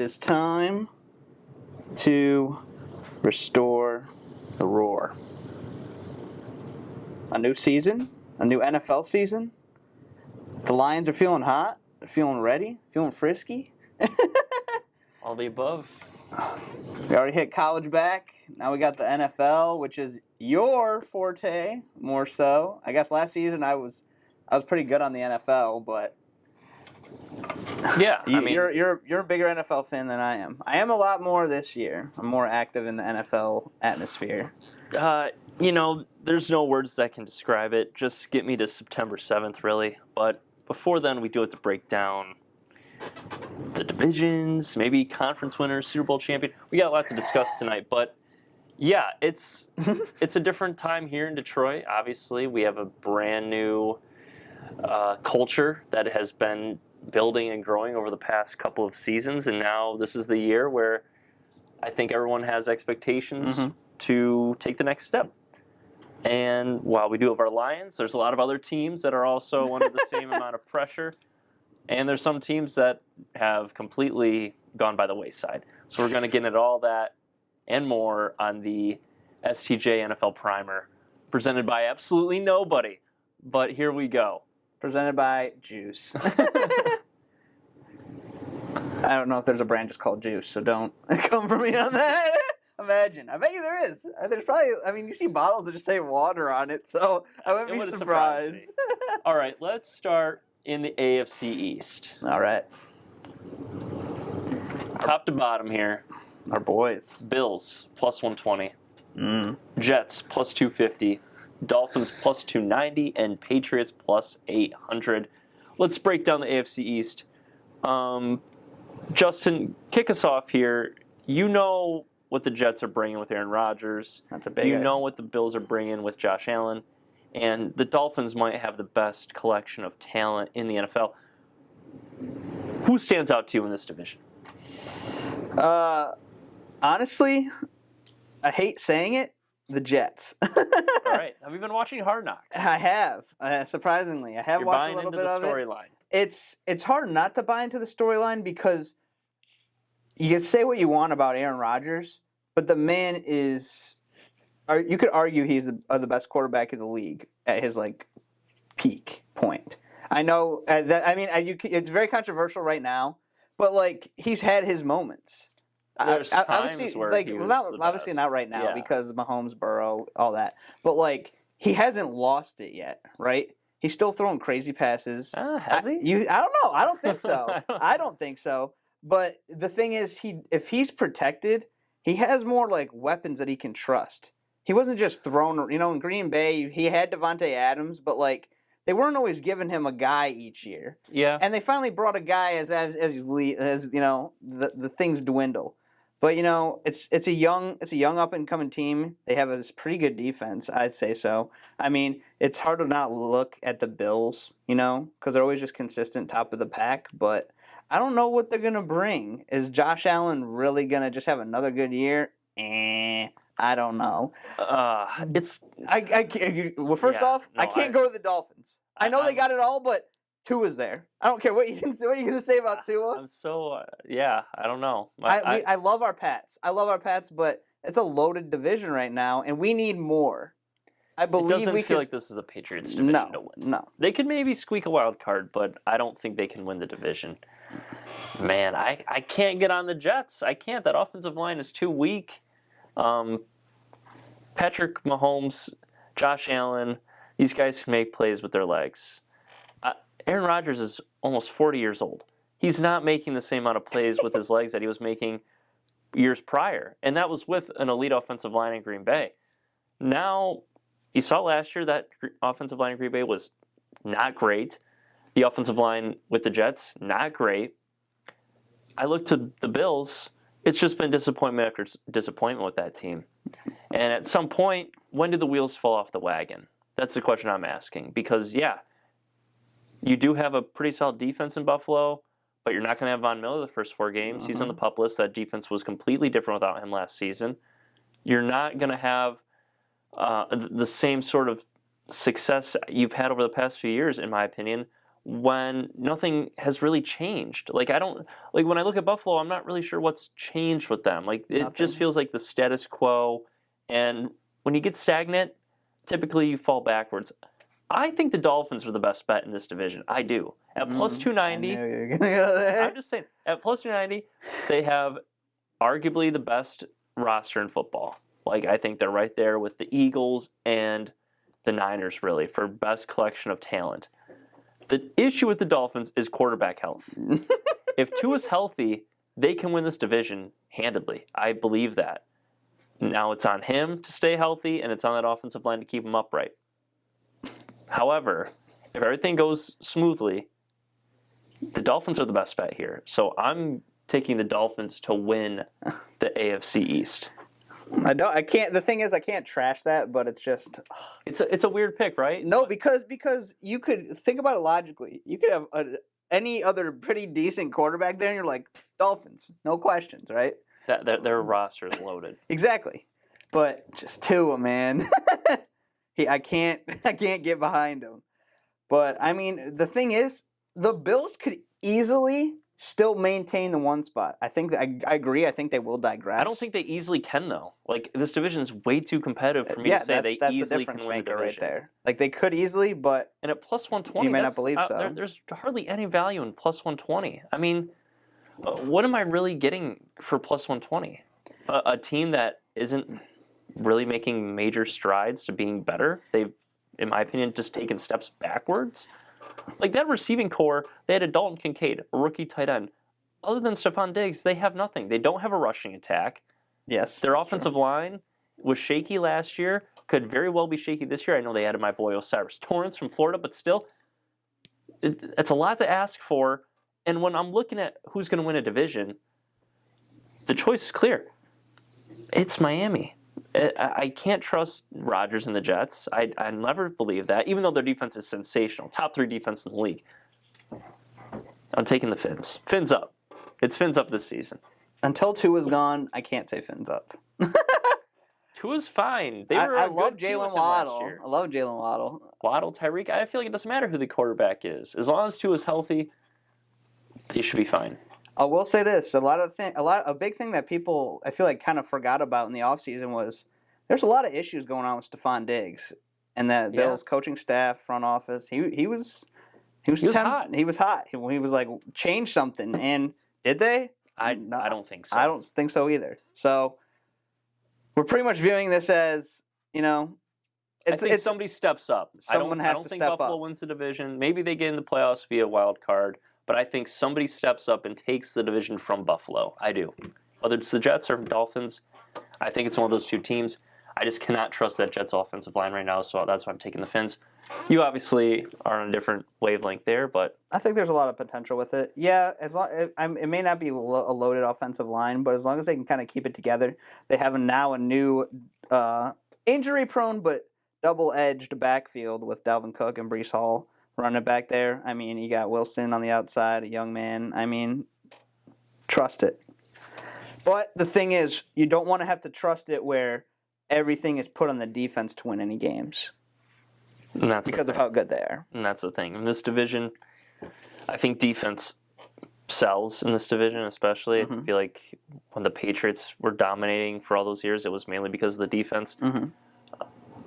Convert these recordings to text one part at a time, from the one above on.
is time to restore the roar. A new season, a new NFL season. The Lions are feeling hot. They're feeling ready, feeling frisky. All the above. We already hit college back. Now we got the NFL, which is your forte more so. I guess last season I was pretty good on the NFL, but yeah, you're a bigger NFL fan than I am. I am a lot more this year. I'm more active in the NFL atmosphere. There's no words that can describe it. Just get me to September 7th, really. But before then, we do have to break down the divisions, maybe conference winners, Super Bowl champion. We got a lot to discuss tonight, but yeah, it's a different time here in Detroit. Obviously, we have a brand new culture that has been building and growing over the past couple of seasons, and now this is the year where I think everyone has expectations to take the next step. And while we do have our Lions, there's a lot of other teams that are also under the same amount of pressure. And there's some teams that have completely gone by the wayside. So we're going to get into all that and more on the STJ NFL Primer, presented by absolutely nobody. But here we go. Presented by Juice. I don't know if there's a brand just called Juice, so don't come for me on that. Imagine. I bet you there is. There's probably, you see bottles that just say water on it, so I wouldn't be surprised. All right, let's start in the AFC East. All right. Top to bottom here. Our boys. Bills, plus 120. Jets, plus 250. Dolphins, plus 290. And Patriots, plus 800. Let's break down the AFC East. Justin, kick us off here. You know what the Jets are bringing with Aaron Rodgers. That's a big. You know what the Bills are bringing with Josh Allen. And the Dolphins might have the best collection of talent in the NFL. Who stands out to you in this division? Honestly, I hate saying it, the Jets. All right. Have you been watching Hard Knocks? I have. Surprisingly. I have You're watched a little bit of it. You're buying into the storyline. It's hard not to buy into the storyline because you can say what you want about Aaron Rodgers, but the man is... You could argue he's the best quarterback in the league at his peak point. I know it's very controversial right now, but he's had his moments. There's times where he was obviously not right now because Mahomes, Burrow, all that. But he hasn't lost it yet, right? He's still throwing crazy passes. Has he? I don't know. I don't think so. I don't think so. But the thing is, if he's protected, he has more weapons that he can trust. He wasn't just thrown, in Green Bay, he had Devontae Adams, but they weren't always giving him a guy each year. Yeah. And they finally brought a guy as the things dwindle. But it's a young up and coming team. They have a pretty good defense, I'd say so. It's hard to not look at the Bills, because they're always just consistent top of the pack, but I don't know what they're going to bring. Is Josh Allen really going to just have another good year? I don't know. First off, I can't go to the Dolphins. I know they got it all, but Tua's there. I don't care what you can say. What are you going to say about Tua? I'm so I don't know. I love our Pats. But it's a loaded division right now, and we need more. I believe it doesn't feel like this is a Patriots division to win. No. They could maybe squeak a wild card, but I don't think they can win the division. Man, I can't get on the Jets. I can't. That offensive line is too weak. Patrick Mahomes, Josh Allen, these guys can make plays with their legs. Aaron Rodgers is almost 40 years old. He's not making the same amount of plays with his legs that he was making years prior, and that was with an elite offensive line in Green Bay. Now, you saw last year that offensive line in Green Bay was not great. The offensive line with the Jets, not great. I look to the Bills. It's just been disappointment after disappointment with that team. And at some point, when do the wheels fall off the wagon? That's the question I'm asking. Because, you do have a pretty solid defense in Buffalo, but you're not going to have Von Miller the first 4 games. He's on the PUP list. That defense was completely different without him last season. You're not going to have the same sort of success you've had over the past few years, in my opinion, when nothing has really changed. Like I don't like when I look at Buffalo, I'm not really sure what's changed with them. Like it just Nothing. feels like the status quo, and when you get stagnant, typically you fall backwards. I think the Dolphins are the best bet in this division. I do. At plus I 290, knew you were gonna go there. I'm just saying, at plus 290, they have arguably the best roster in football. Like, I think they're right there with the Eagles and the Niners, really, for best collection of talent. The issue with the Dolphins is quarterback health. If Tua's healthy, they can win this division handedly. I believe that. Now it's on him to stay healthy, and it's on that offensive line to keep him upright. However, if everything goes smoothly, the Dolphins are the best bet here. So I'm taking the Dolphins to win the AFC East. I can't. The thing is, I can't trash that, but it's just It's a weird pick, right? no, because you could think about it logically. You could have any other pretty decent quarterback there, and you're like Dolphins, no questions, right? Their roster is loaded. Exactly, but just Tua, man. I can't get behind him. But I mean, the thing is, the Bills could easily still maintain the one spot. I think I agree. I think they will digress. I don't think they easily can, though. Like, this division is way too competitive for me yeah, to say they that's easily the can difference win the maker division. right there. Like they could easily, but And at plus 120, You may not believe so. There's hardly any value in plus 120. I mean, what am I really getting for plus 120? A team that isn't really making major strides to being better. They've, in my opinion, just taken steps backwards. Like that receiving core, they had a Dalton Kincaid, a rookie tight end. Other than Stephon Diggs, they have nothing. They don't have a rushing attack. yes, Their that's offensive line was shaky last year, could very well be shaky this year. I know they added my boy Osiris Torrance from Florida, but still, it's a lot to ask for. And when I'm looking at who's going to win a division, the choice is clear. It's Miami. I can't trust Rodgers and the Jets. I never believe that, even though their defense is sensational. Top 3 defense in the league. I'm taking the Fins. Fins up. It's Fins up this season. Until Tua's gone, I can't say Fins up. Tua's fine. They were I a love good team with Jalen him last Waddle. year. I love Jalen Waddle. Waddle, Tyreek. I feel like it doesn't matter who the quarterback is. As long as Tua's healthy, they should be fine. I will say this: a big thing that people I feel like kind of forgot about in the offseason was there's a lot of issues going on with Stephon Diggs and that Yeah. Bills coaching staff, front office. He was hot. He was hot. He was like change something, and did they? I No. don't think so. I don't think so either. So we're pretty much viewing this as I think somebody steps up. Someone I has don't to think step Buffalo up. wins the division. Maybe they get in the playoffs via wild card, but I think somebody steps up and takes the division from Buffalo. I do. Whether it's the Jets or Dolphins, I think it's one of those two teams. I just cannot trust that Jets offensive line right now, so that's why I'm taking the Fins. You obviously are on a different wavelength there, but I think there's a lot of potential with it. Yeah, as long it may not be a loaded offensive line, but as long as they can kind of keep it together, they have now a new injury-prone but double-edged backfield with Dalvin Cook and Breece Hall running back there. I mean, you got Wilson on the outside, a young man. I mean, trust it. But the thing is, you don't want to have to trust it where everything is put on the defense to win any games and that's because of how good they are. And that's the thing. In this division, I think defense sells in this division, especially. I feel like when the Patriots were dominating for all those years, it was mainly because of the defense.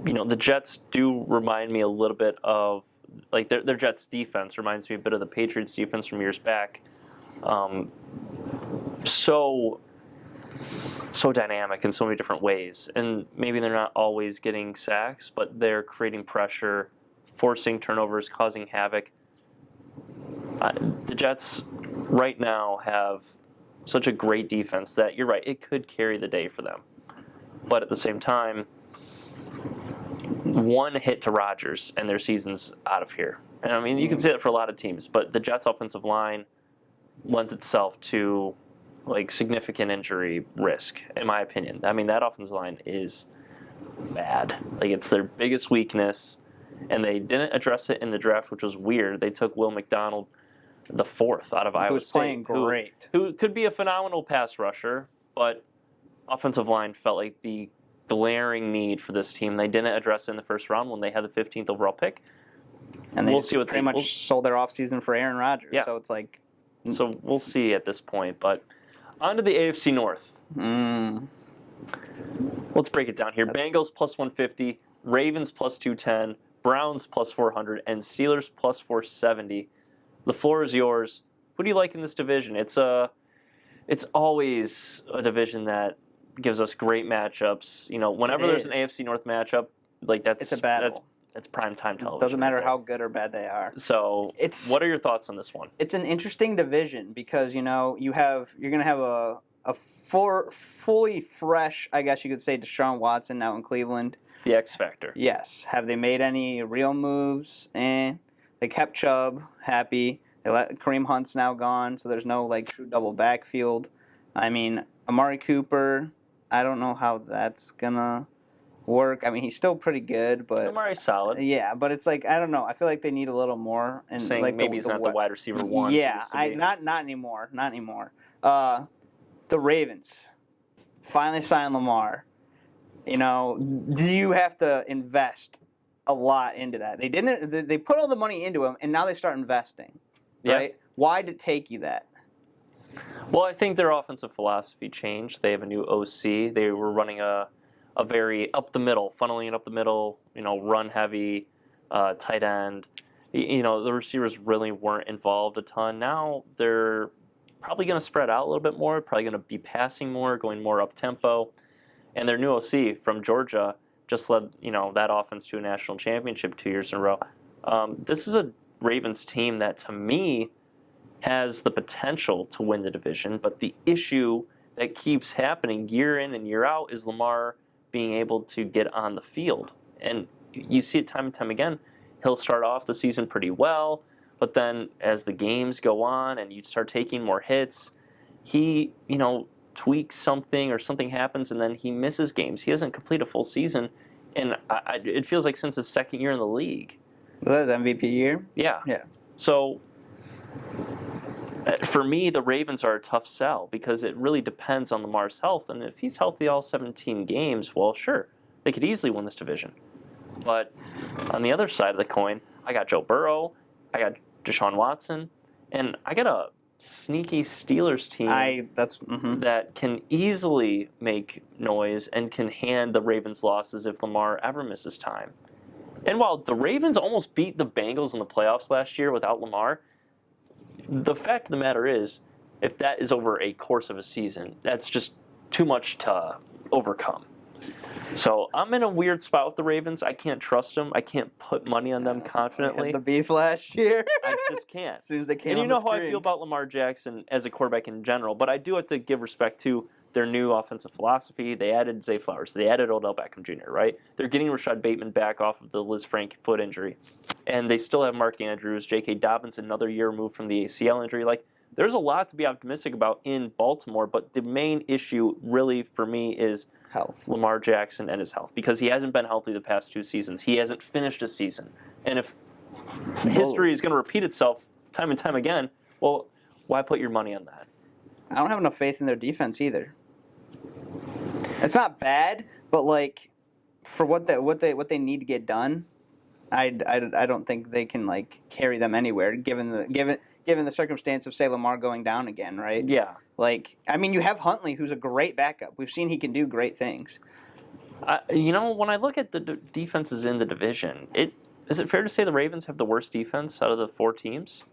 You know, the Jets do remind me a little bit of, like, their Jets defense reminds me a bit of the Patriots defense from years back. So dynamic in so many different ways. And maybe they're not always getting sacks, but they're creating pressure, forcing turnovers, causing havoc. The Jets right now have such a great defense that you're right, it could carry the day for them. But at the same time, one hit to Rodgers and their season's out of here. And I mean, you can say that for a lot of teams, but the Jets' offensive line lends itself to like significant injury risk, in my opinion. I mean, that offensive line is bad. Like, it's their biggest weakness, and they didn't address it in the draft, which was weird. They took Will McDonald, the 4th out of Iowa Who's State, playing great. who could be a phenomenal pass rusher, but offensive line felt like the glaring need for this team. They didn't address it in the first round when they had the 15th overall pick. And they We'll just see what pretty much sold their offseason for Aaron Rodgers. Yeah. So it's like. So we'll see at this point. But on to the AFC North. Let's break it down here. Bengals plus 150, Ravens plus 210, Browns plus 400, and Steelers plus 470. The floor is yours. Who do you like in this division? It's always a division that gives us great matchups. You know, whenever there's an AFC North matchup, like it's a battle. That's prime time television. Doesn't matter how good or bad they are. So, what are your thoughts on this one? It's an interesting division because you're gonna have a fully fresh, I guess you could say, Deshaun Watson now in Cleveland. The X factor. Yes. Have they made any real moves? They kept Chubb happy. They let Kareem Hunt's now gone, so there's no like true double backfield. I mean, Amari Cooper, I don't know how that's gonna work. I mean, he's still pretty good, but Amari's solid. Yeah, but it's like I don't know. I feel like they need a little more. And saying like maybe he's not the wide receiver one. Yeah, not anymore. Not anymore. The Ravens finally signed Lamar. You know, do you have to invest a lot into that? They didn't. They put all the money into him, and now they start investing. Right? Yeah. Why did it take you that? Well, I think their offensive philosophy changed. They have a new OC. They were running a very up the middle, funneling it up the middle. You know, run heavy, tight end. You know, the receivers really weren't involved a ton. Now they're probably going to spread out a little bit more. Probably going to be passing more, going more up tempo. And their new OC from Georgia just led that offense to a national championship 2 years in a row. This is a Ravens team that, to me, has the potential to win the division, but the issue that keeps happening year in and year out is Lamar being able to get on the field. And you see it time and time again. He'll start off the season pretty well, but then as the games go on and you start taking more hits, he, tweaks something or something happens and then he misses games. He doesn't complete a full season, and it feels like since his second year in the league. Was that his MVP year? Yeah. Yeah. So for me, the Ravens are a tough sell because it really depends on Lamar's health. And if he's healthy all 17 games, well, sure, they could easily win this division. But on the other side of the coin, I got Joe Burrow, I got Deshaun Watson, and I got a sneaky Steelers team that can easily make noise and can hand the Ravens losses if Lamar ever misses time. And while the Ravens almost beat the Bengals in the playoffs last year without Lamar, the fact of the matter is, if that is over a course of a season, that's just too much to overcome. So I'm in a weird spot with the Ravens. I can't trust them. I can't put money on them confidently. The beef last year. I just can't. As soon as they came and you know how screen. I feel about Lamar Jackson as a quarterback in general, but I do have to give respect to their new offensive philosophy. They added Zay Flowers. They added Odell Beckham Jr., right? They're getting Rashad Bateman back off of the Liz Frank foot injury. And they still have Mark Andrews, J.K. Dobbins, another year removed from the ACL injury. Like, there's a lot to be optimistic about in Baltimore, but the main issue really for me is health. Lamar Jackson and his health, because he hasn't been healthy the past 2 seasons. He hasn't finished a season. And if history is going to repeat itself time and time again, well, why put your money on that? I don't have enough faith in their defense either. It's not bad, but like for what they need to get done, I don't think they can like carry them anywhere given the circumstance of, say, Lamar going down again, right? Yeah. Like, I mean, you have Huntley, who's a great backup. We've seen he can do great things. When I look at the defenses in the division, is it fair to say the Ravens have the worst defense out of the 4 teams?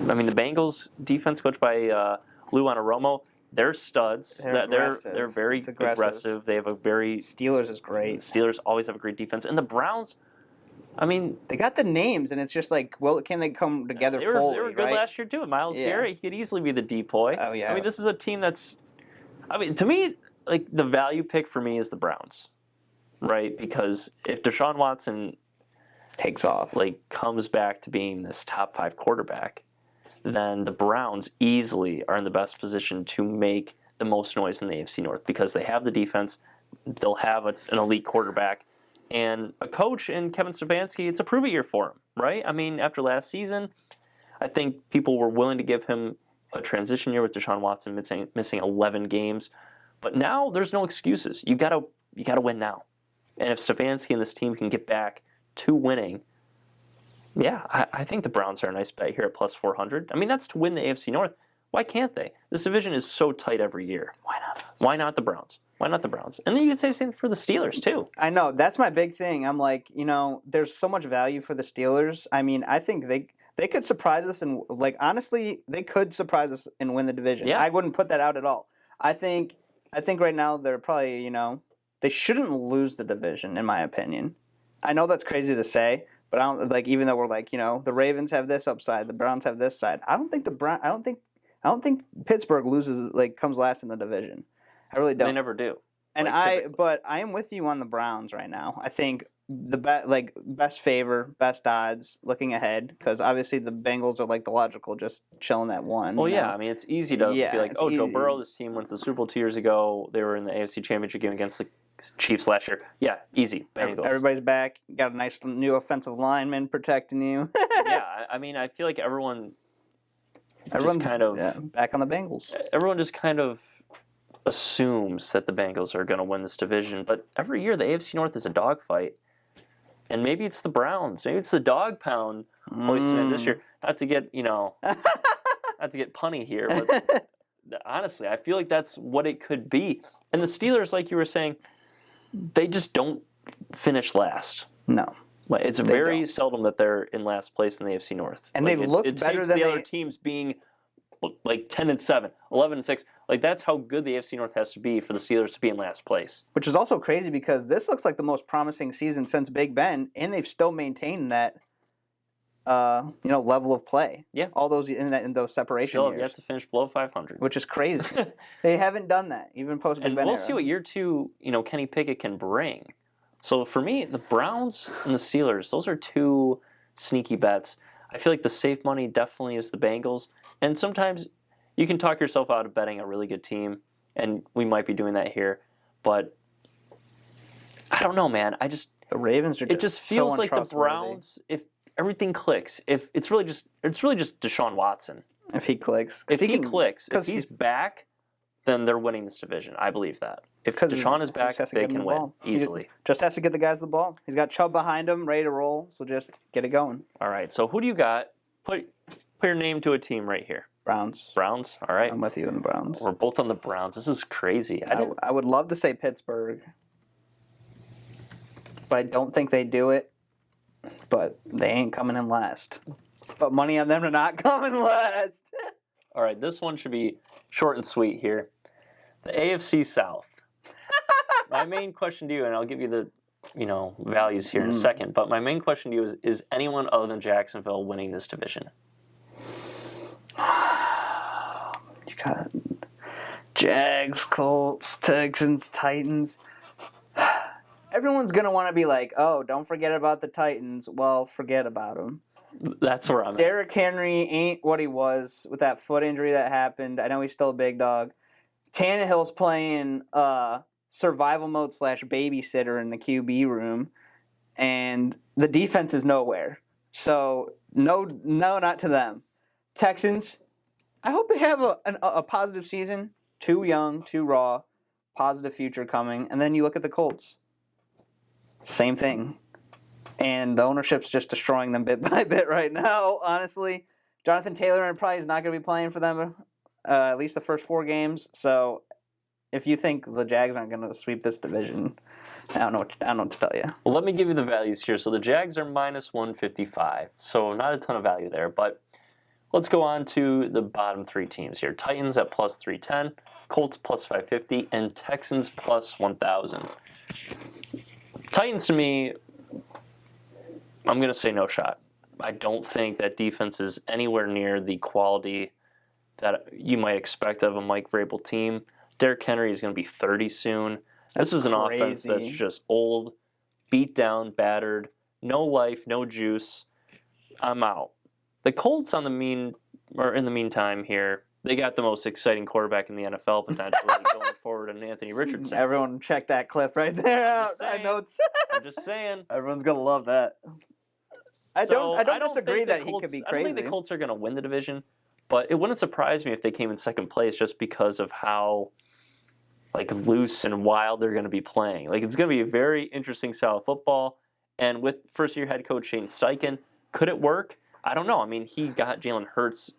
I mean, the Bengals defense, coached by Lou Anarumo, they're studs. They're very aggressive. They have a very... Steelers is great. Steelers always have a great defense. And the Browns... I mean, they got the names, and it's just like, well, can they come together fully? They were good last year too. Miles Garrett, he could easily be the decoy. Oh yeah. I mean, this is a team that's, to me, like the value pick for me is the Browns, right? Because if Deshaun Watson takes off, like comes back to being this top 5 quarterback, then the Browns easily are in the best position to make the most noise in the AFC North because they have the defense, they'll have an elite quarterback. And a coach in Kevin Stefanski, it's a prove-it year for him, right? I mean, after last season, I think people were willing to give him a transition year with Deshaun Watson missing 11 games. But now there's no excuses. You gotta win now. And if Stefanski and this team can get back to winning, Yeah, I think the Browns are a nice bet here at plus 400. I mean, that's to win the AFC North. Why can't they? This division is so tight every year. Why not us? Why not the Browns? Why not the Browns? And then you could say the same for the Steelers, too. I know. That's my big thing. I'm like, there's so much value for the Steelers. I mean, I think they could surprise us and, like, honestly, they could surprise us and win the division. Yeah. I wouldn't put that out at all. I think right now they're probably, they shouldn't lose the division, in my opinion. I know that's crazy to say, but I don't like, even though we're like, the Ravens have this upside, the Browns have this side. I don't think Pittsburgh loses, like, comes last in the division. I really don't. They never do. And typically. but I am with you on the Browns right now. I think the best favor, best odds looking ahead, because obviously the Bengals are like the logical, just chilling at one. Well, yeah, I mean, it's easy to be like, it's oh, Joe easy. Burrow, this team went to the Super Bowl 2 years ago. They were in the AFC Championship game against the Chiefs last year. Yeah, easy. Bengals. Everybody's back. You got a nice new offensive lineman protecting you. Yeah, I mean, I feel like everyone's kind of back on the Bengals. Everyone just kind of assumes that the Bengals are going to win this division, but every year the AFC North is a dogfight. And maybe it's the Browns. Maybe it's the dog pound hoisting it this year. Not to get, not to get punny here, but honestly, I feel like that's what it could be. And the Steelers, like you were saying, they just don't finish last. No. Like, it's very seldom that they're in last place in the AFC North. And like, they look better than the other teams being like 10-7, 11-6. Like, that's how good the AFC North has to be for the Steelers to be in last place. Which is also crazy because this looks like the most promising season since Big Ben, and they've still maintained that, level of play. Yeah. All those in those separation Still years. have yet to finish below 500. Which is crazy. They haven't done that, even post Big Ben we'll era. see what year 2, Kenny Pickett can bring. So for me, the Browns and the Steelers, those are two sneaky bets. I feel like the safe money definitely is the Bengals. And sometimes you can talk yourself out of betting a really good team, and we might be doing that here. But I don't know, man. The Ravens are just it just feels so like the Browns, if everything clicks, if it's really just Deshaun Watson. If he clicks. If he clicks, if he's back, then they're winning this division. I believe that. If Deshaun is back, they can win easily. Just has to get the guys the ball. He's got Chubb behind him, ready to roll, so just get it going. All right, so who do you got? Put your name to a team right here. Browns. Browns, all right. I'm with you in the Browns. We're both on the Browns. This is crazy. I would love to say Pittsburgh, but I don't think they do it. But they ain't coming in last. But money on them to not come in last. All right, this one should be short and sweet here. The AFC South. My main question to you, and I'll give you the values here in a second, but my main question to you is anyone other than Jacksonville winning this division? You got Jags, Colts, Texans, Titans. Everyone's going to want to be like, oh, don't forget about the Titans. Well, forget about them. That's where I'm at. Derrick Henry ain't what he was with that foot injury that happened. I know he's still a big dog. Tannehill's playing survival mode / babysitter in the QB room, and the defense is nowhere. So, no, not to them. Texans, I hope they have a positive season. Too young, too raw, positive future coming. And then you look at the Colts. Same thing. And the ownership's just destroying them bit by bit right now, honestly. Jonathan Taylor probably is not going to be playing for them at least the first 4 games. So if you think the Jags aren't going to sweep this division, I don't know what to tell you. Well, let me give you the values here. So the Jags are minus 155. So not a ton of value there. But let's go on to the bottom 3 teams here. Titans at plus 310, Colts plus 550, and Texans plus 1,000. Titans, to me, I'm going to say no shot. I don't think that defense is anywhere near the quality that you might expect of a Mike Vrabel team. Derrick Henry is going to be 30 soon. This is an offense that's just old, beat down, battered, no life, no juice. I'm out. The Colts in the meantime here, they got the most exciting quarterback in the NFL potentially going forward in Anthony Richardson. Everyone check that clip right there out. I know I'm just saying. Everyone's gonna love that. I don't disagree that he could be crazy. I don't think the Colts are going to win the division, but it wouldn't surprise me if they came in second place just because of how loose and wild they're going to be playing. It's going to be a very interesting style of football, and with first-year head coach Shane Steichen, Could it work? I don't know. I mean, he got Jalen Hurts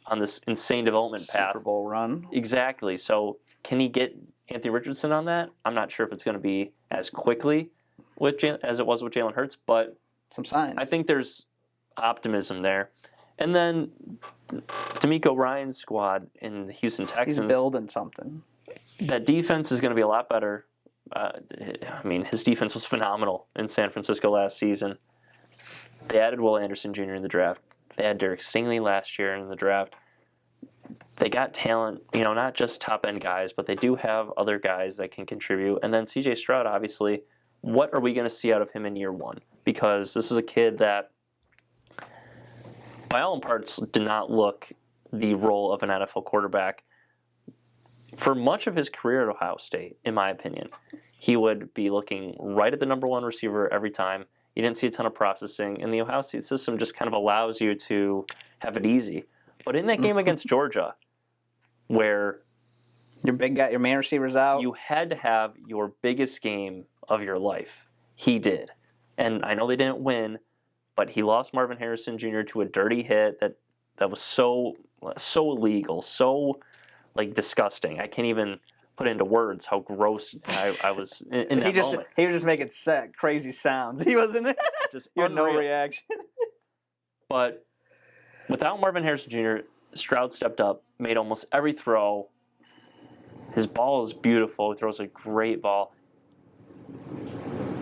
on this insane development path. Super Bowl run. Exactly. So can he get Anthony Richardson on that? I'm not sure if it's going to be as quickly as it was with Jalen Hurts, but some signs. I think there's optimism there. And then DeMeco Ryans' squad in the Houston Texans. He's building something. That defense is going to be a lot better. I mean, his defense was phenomenal in San Francisco last season. They added Will Anderson Jr. in the draft. They had Derek Stingley last year in the draft. They got talent, not just top-end guys, but they do have other guys that can contribute. And then C.J. Stroud, obviously, what are we going to see out of him in year one? Because this is a kid that, by all parts, did not look the role of an NFL quarterback. For much of his career at Ohio State, in my opinion, he would be looking right at the number one receiver every time. You didn't see a ton of processing, and the Ohio State system just kind of allows you to have it easy. But in that game against Georgia, where your big guy, your main receiver's out, you had to have your biggest game of your life. He did. And I know they didn't win, but he lost Marvin Harrison Jr. to a dirty hit that was so illegal, so disgusting. I can't even put into words how gross I was in that moment. He was just making crazy sounds. He wasn't just you had no reaction. But without Marvin Harrison Jr., Stroud stepped up, made almost every throw. His ball is beautiful. He throws a great ball.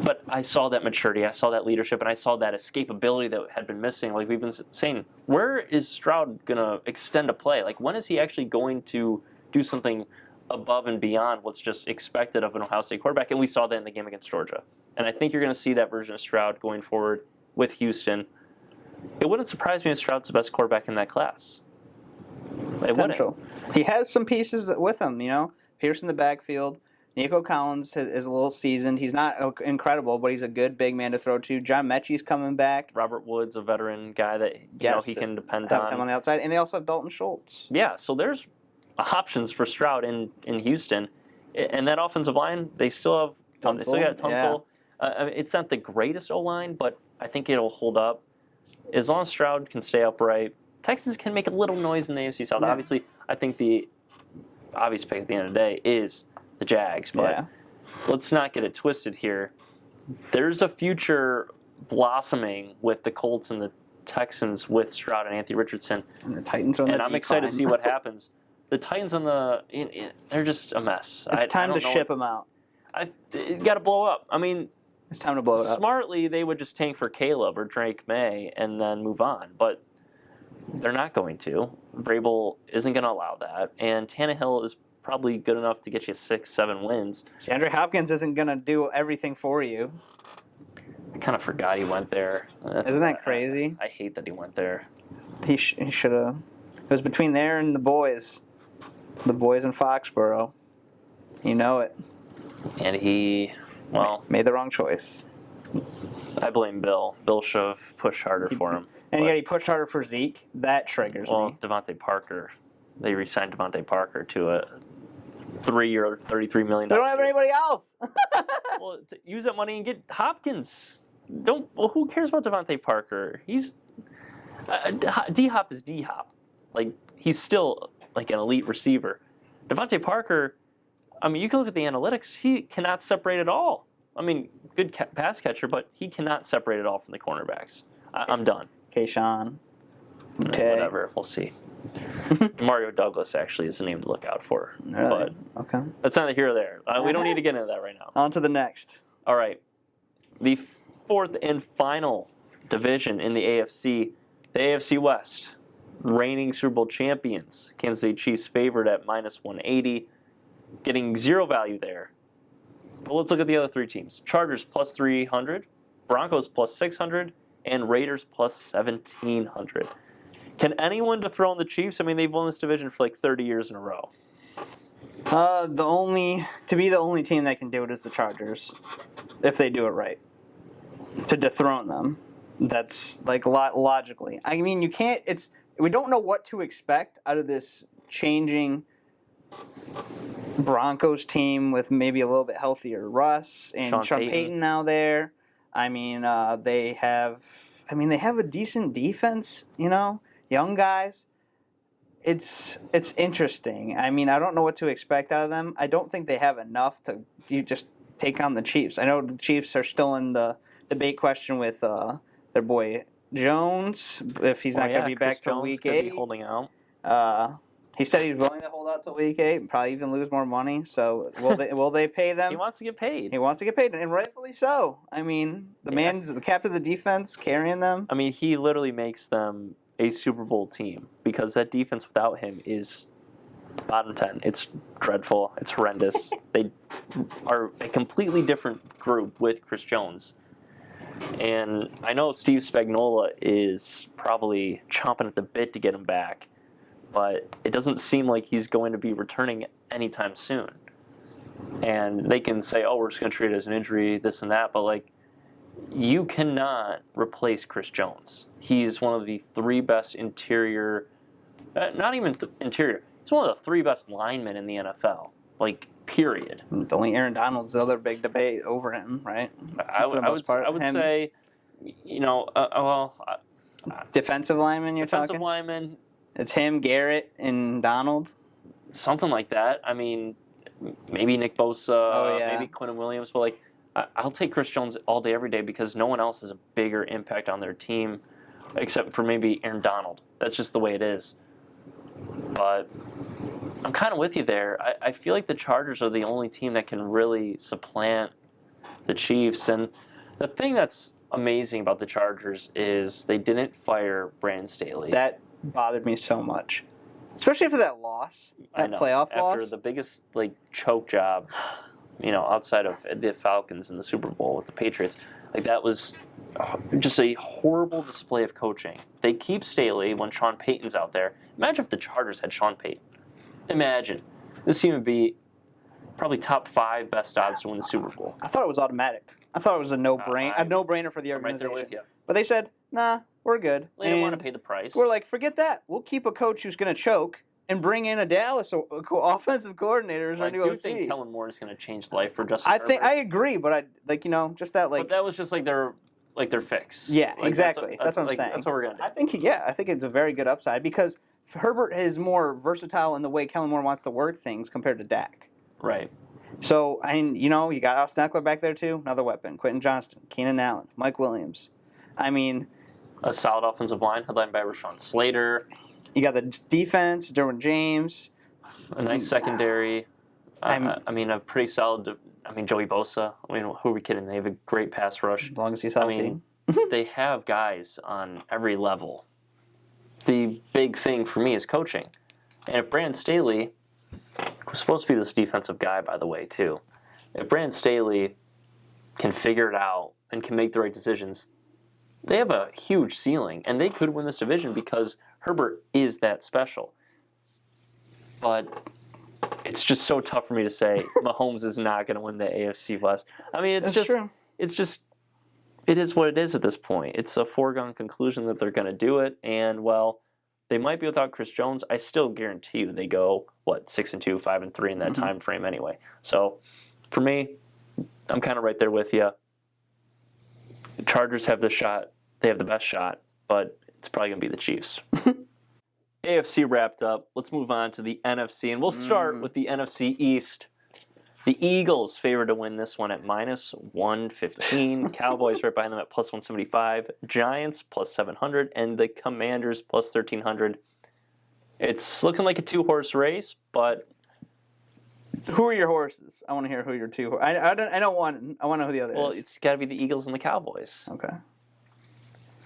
But I saw that maturity, I saw that leadership, and I saw that escapability that had been missing. Like we've been saying, where is Stroud going to extend a play? When is he actually going to do something above and beyond what's just expected of an Ohio State quarterback? And we saw that in the game against Georgia. And I think you're going to see that version of Stroud going forward with Houston. It wouldn't surprise me if Stroud's the best quarterback in that class. It wouldn't. He has some pieces with him, Pierce in the backfield. Nico Collins is a little seasoned. He's not incredible, but he's a good big man to throw to. John Mechie's coming back. Robert Woods, a veteran guy that he can depend have on. Him on the outside, and they also have Dalton Schultz. Yeah, so there's options for Stroud in Houston, and that offensive line they still have. They still got Tunsil. Yeah. It's not the greatest O line, but I think it'll hold up as long as Stroud can stay upright. Texans can make a little noise in the AFC South. Yeah. Obviously, I think the obvious pick at the end of the day is the Jags, but let's not get it twisted here. There's a future blossoming with the Colts and the Texans with Stroud and Anthony Richardson. And the Titans are on the decline. I'm excited to see what happens. The Titans they're just a mess. It's time to ship them out. It got to blow up. I mean, it's time to blow it up. Smartly, they would just tank for Caleb or Drake May and then move on, but they're not going to. Vrabel isn't going to allow that, and Tannehill is probably good enough to get you 6-7 wins. DeAndre Hopkins isn't going to do everything for you. I kind of forgot he went there. Isn't that crazy? I hate that he went there. He should have. It was between there and the boys. The boys in Foxborough. You know it. And he, made the wrong choice. I blame Bill. Bill should have pushed harder for him. And yet he pushed harder for Zeke. That triggers me. Well, Devontae Parker. They re-signed Devontae Parker to a 3-year, $33 million. They don't have anybody else. Well, use that money and get Hopkins. Who cares about Devontae Parker? He's D-Hop is D-Hop. He's still an elite receiver. Devontae Parker, you can look at the analytics. He cannot separate at all. Good pass catcher, but he cannot separate at all from the cornerbacks. I'm done. Kayshawn. Whatever. We'll see. Mario Douglas actually is the name to look out for. Really? But okay. That's neither here or there. We don't need to get into that right now. On to the next. All right. The fourth and final division in the AFC West. Reigning Super Bowl champions. Kansas City Chiefs favored at -180. Getting zero value there. But let's look at the other three teams. Chargers plus 300. Broncos plus 600. And Raiders plus 1,700. Can anyone dethrone the Chiefs? They've won this division for 30 years in a row. The only team that can do it is the Chargers, if they do it right. To dethrone them, that's logically. You can't. We don't know what to expect out of this changing Broncos team with maybe a little bit healthier Russ and Sean Payton now there. They have I mean, they have a decent defense, young guys. It's interesting. I mean, I don't know what to expect out of them. I don't think they have enough to you just take on the Chiefs. I know the Chiefs are still in the debate question with their boy Jones if he's not going to be Chris back till Jones week could 8. be holding out. He said he's willing to hold out till week 8 and probably even lose more money. So will they pay them? He wants to get paid. He wants to get paid, and rightfully so. I mean, man's the captain of the defense, carrying them. I mean, he literally makes them a Super Bowl team because that defense without him is bottom 10. It's dreadful. It's horrendous. They are a completely different group with Chris Jones. And I know Steve Spagnuolo is probably chomping at the bit to get him back, but it doesn't seem like he's going to be returning anytime soon. And they can say, oh, we're just going to treat it as an injury, this and that, but like, you cannot replace Chris Jones. He's one of the 3 best interior, not even interior, he's one of the 3 best linemen in the NFL, like, period. Only Aaron Donald's the other big debate over him, right? I would say, defensive lineman you're defensive talking? lineman. It's him, Garrett, and Donald? Something like that. I mean, maybe Nick Bosa, maybe Quinton Williams, but like, I'll take Chris Jones all day, every day because no one else has a bigger impact on their team except for maybe Aaron Donald. That's just the way it is. But I'm kind of with you there. I feel like the Chargers are the only team that can really supplant the Chiefs. And the thing that's amazing about the Chargers is they didn't fire Brandon Staley. That bothered me so much. Especially after that loss, playoff loss. After the biggest choke job, outside of the Falcons in the Super Bowl with the Patriots. Like, that was just a horrible display of coaching. They keep Staley when Sean Payton's out there. Imagine if the Chargers had Sean Payton. Imagine. This team would be probably top 5 best odds to win the Super Bowl. I thought it was automatic. I thought it was a no-brainer for the organization. I'm right there with you. But they said, nah, we're good. They didn't want to pay the price. We're like, forget that. We'll keep a coach who's going to choke and bring in a Dallas offensive coordinator. I do think Kellen Moore is going to change life for Justin Herbert. I agree, but just that But that was just their fix. Yeah, exactly. That's what I'm saying. That's what we're going to do. I think it's a very good upside because Herbert is more versatile in the way Kellen Moore wants to work things compared to Dak. Right. So, you got Austin Eckler back there too, another weapon. Quentin Johnston, Keenan Allen, Mike Williams. I mean, a solid offensive line headlined by Rashawn Slater. You got the defense, Derwin James. A nice secondary. A pretty solid. Joey Bosa. Who are we kidding? They have a great pass rush. As long as he's healthy. They have guys on every level. The big thing for me is coaching. And if Brandon Staley was supposed to be this defensive guy, by the way, too. If Brandon Staley can figure it out and can make the right decisions, they have a huge ceiling, and they could win this division because Herbert is that special. But it's just so tough for me to say Mahomes is not going to win the AFC West. That's true. It's just, it is what it is at this point. It's a foregone conclusion that they're going to do it, and they might be without Chris Jones. I still guarantee you they go 6-2, 5-3 in that time frame anyway. So for me, I'm kind of right there with you. The Chargers have the shot. They have the best shot, but it's probably going to be the Chiefs. AFC wrapped up. Let's move on to the NFC, and we'll start with the NFC East. The Eagles favored to win this one at -115. Cowboys right behind them at +175. Giants +700, and the Commanders +1300. It's looking like a 2-horse race, but who are your horses? I want to hear who your 2. I know one. I want to know who the other is. Well, it's got to be the Eagles and the Cowboys. Okay.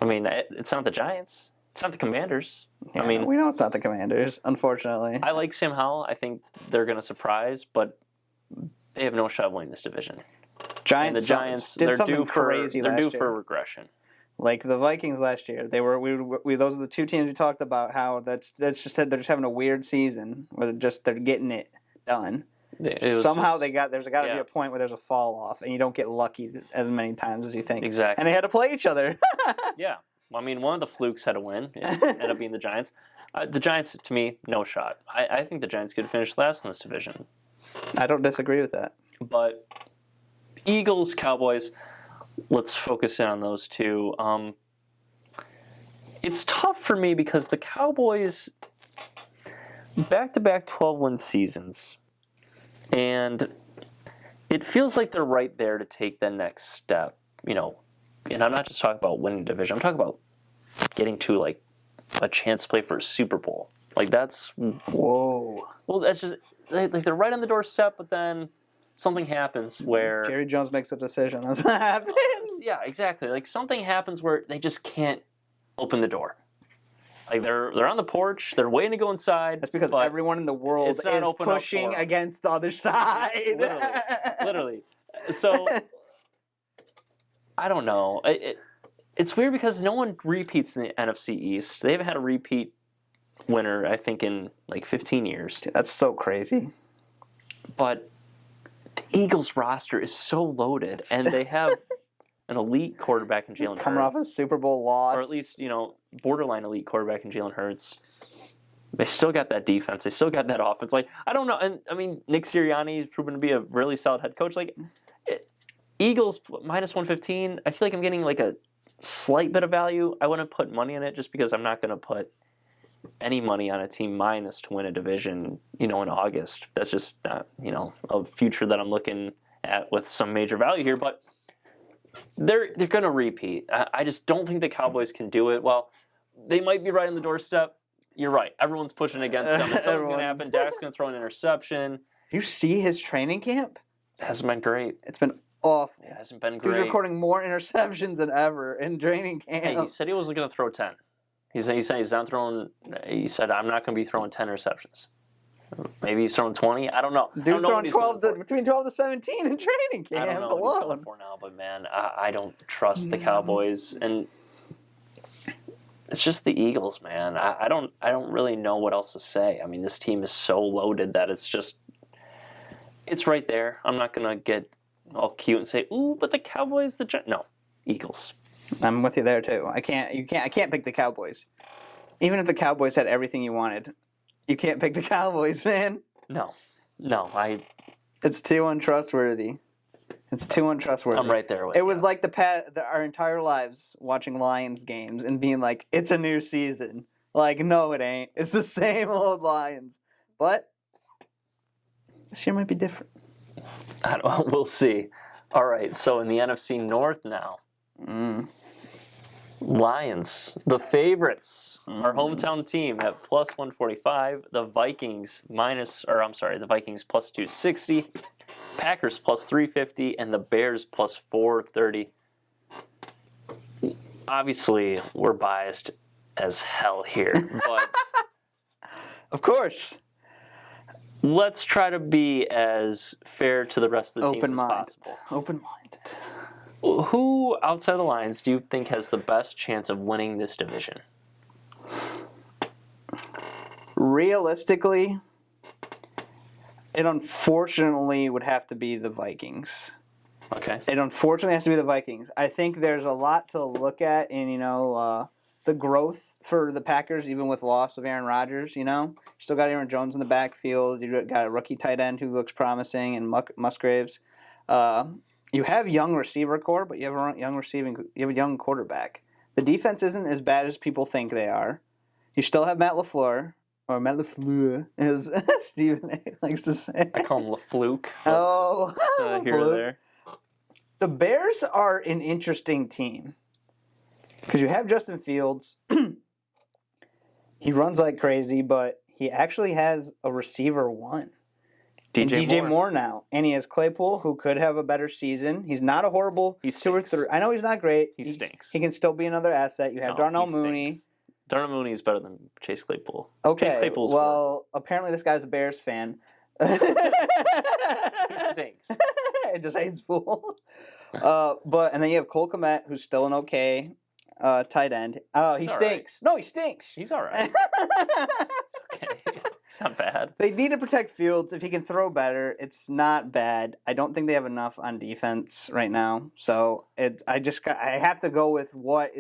It's not the Giants. It's not the Commanders. Yeah, we know it's not the Commanders, unfortunately. I like Sam Howell. I think they're going to surprise, but they have no shot winning this division. Giants. And the Giants, they're due for regression. Like the Vikings last year, they were. We those are the 2 teams we talked about. How that's just they're just having a weird season where they're getting it done. Somehow there's got to be a point where there's a fall off, and you don't get lucky as many times as you think. Exactly. And they had to play each other. Yeah. One of the flukes had to win. It ended up being the Giants. The Giants, to me, no shot. I think the Giants could finish last in this division. I don't disagree with that. But Eagles, Cowboys, let's focus in on those two. it's tough for me because the Cowboys back-to-back 12-win seasons, and it feels like they're right there to take the next step, and I'm not just talking about winning division. I'm talking about getting to like a chance to play for a Super Bowl. Like that's whoa. Well, that's just like they're right on the doorstep, but then something happens where Jerry Jones makes a decision. That's what happens. Yeah, exactly. Like something happens where they just can't open the door. Like they're on the porch, they're waiting to go inside. That's because everyone in the world is pushing against the other side. Literally. So I don't know. It's weird because no one repeats in the NFC East. They haven't had a repeat winner, I think, in like 15 years. Dude, that's so crazy. But the Eagles roster is so loaded, and they have an elite quarterback in Jalen Hurts. Coming off a Super Bowl loss. Or at least, borderline elite quarterback in Jalen Hurts. They still got that defense. They still got that offense. Like, I don't know. And, I mean, Nick Sirianni has proven to be a really solid head coach. Like, Eagles minus 115, I feel like I'm getting like a slight bit of value. I wouldn't put money in it just because I'm not going to put any money on a team minus to win a division, in August. That's just not, a future that I'm looking at with some major value here. But they're going to repeat. I just don't think the Cowboys can do it. Well, they might be right on the doorstep. You're right. Everyone's pushing against them. And something's going to happen. Dak's going to throw an interception. You see his training camp? It hasn't been great. It's been awful. It hasn't been great. He was recording more interceptions than ever in training camp. Hey, he said he wasn't going to throw 10. He said he's not throwing. He said I'm not going to be throwing 10 interceptions. Maybe he's throwing 20. I don't know. Dude's throwing between 12 to 17 in training camp. I don't know what he's going for now, but man, I don't trust the Cowboys, and it's just the Eagles, man. I don't really know what else to say. I mean, this team is so loaded that it's right there. I'm not going to get all cute and say, "Ooh, but the Cowboys, no, Eagles." I'm with you there too. I can't pick the Cowboys. Even if the Cowboys had everything you wanted, you can't pick the Cowboys, man. No, It's too untrustworthy. I'm right there with it. Was like our entire lives watching Lions games and being like, it's a new season. Like, no, it ain't. It's the same old Lions. But this year might be different. We'll see. All right, so in the NFC North now. Lions, the favorites, our hometown team at plus 145. The Vikings the Vikings plus 260. Packers plus 350, and the Bears plus 430. Obviously, we're biased as hell here, but of course, let's try to be as fair to the rest of the teams as possible. Open-minded. Who, outside of the Lions, do you think has the best chance of winning this division? Realistically, it unfortunately would have to be the Vikings. Okay. It unfortunately has to be the Vikings. I think there's a lot to look at in, the growth for the Packers, even with loss of Aaron Rodgers, Still got Aaron Jones in the backfield. You got a rookie tight end who looks promising, and Musgraves. You have young receiver core, but you have a young quarterback. The defense isn't as bad as people think they are. You still have Matt LaFleur, as Stephen A. likes to say. I call him LaFluke. Oh, here or there. The Bears are an interesting team because you have Justin Fields. He runs like crazy, but he actually has a receiver one. DJ Moore now. And he has Claypool, who could have a better season. He's not a horrible 2 or 3. I know he's not great. He stinks. He can still be another asset. You have Darnell Mooney. Stinks. Darnell Mooney is better than Chase Claypool. Okay. Chase Claypool's horrible. Apparently this guy's a Bears fan. He stinks. It just hates pool. And then you have Cole Kmet, who's still an okay tight end. Oh, he stinks. Right. No, he stinks. He's all right. It's okay. It's not bad. They need to protect Fields. If he can throw better, it's not bad. I don't think they have enough on defense right now. So I have to go with what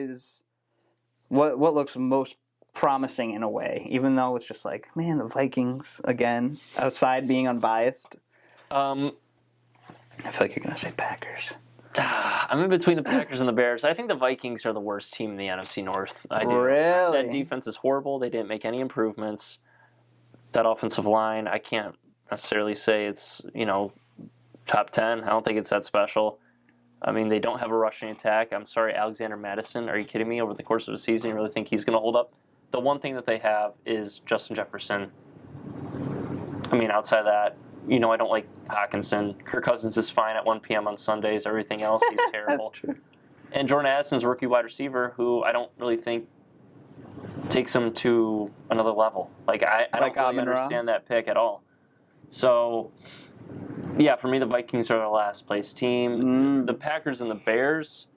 looks most promising in a way, even though it's just like, man, the Vikings again, outside being unbiased. I feel like you're going to say Packers. I'm in between the Packers and the Bears. I think the Vikings are the worst team in the NFC North. I do. Really? That defense is horrible. They didn't make any improvements. That offensive line, I can't necessarily say it's, top 10. I don't think it's that special. I mean, they don't have a rushing attack. I'm sorry, Alexander Madison. Are you kidding me? Over the course of a season, you really think he's going to hold up? The one thing that they have is Justin Jefferson. I mean, outside of that, I don't like Hawkinson. Kirk Cousins is fine at 1 p.m. on Sundays. Everything else, he's terrible. That's true. And Jordan Addison's a rookie wide receiver who I don't really think takes him to another level. I don't really understand that pick at all. So, yeah, for me, the Vikings are the last place team. The Packers and the Bears.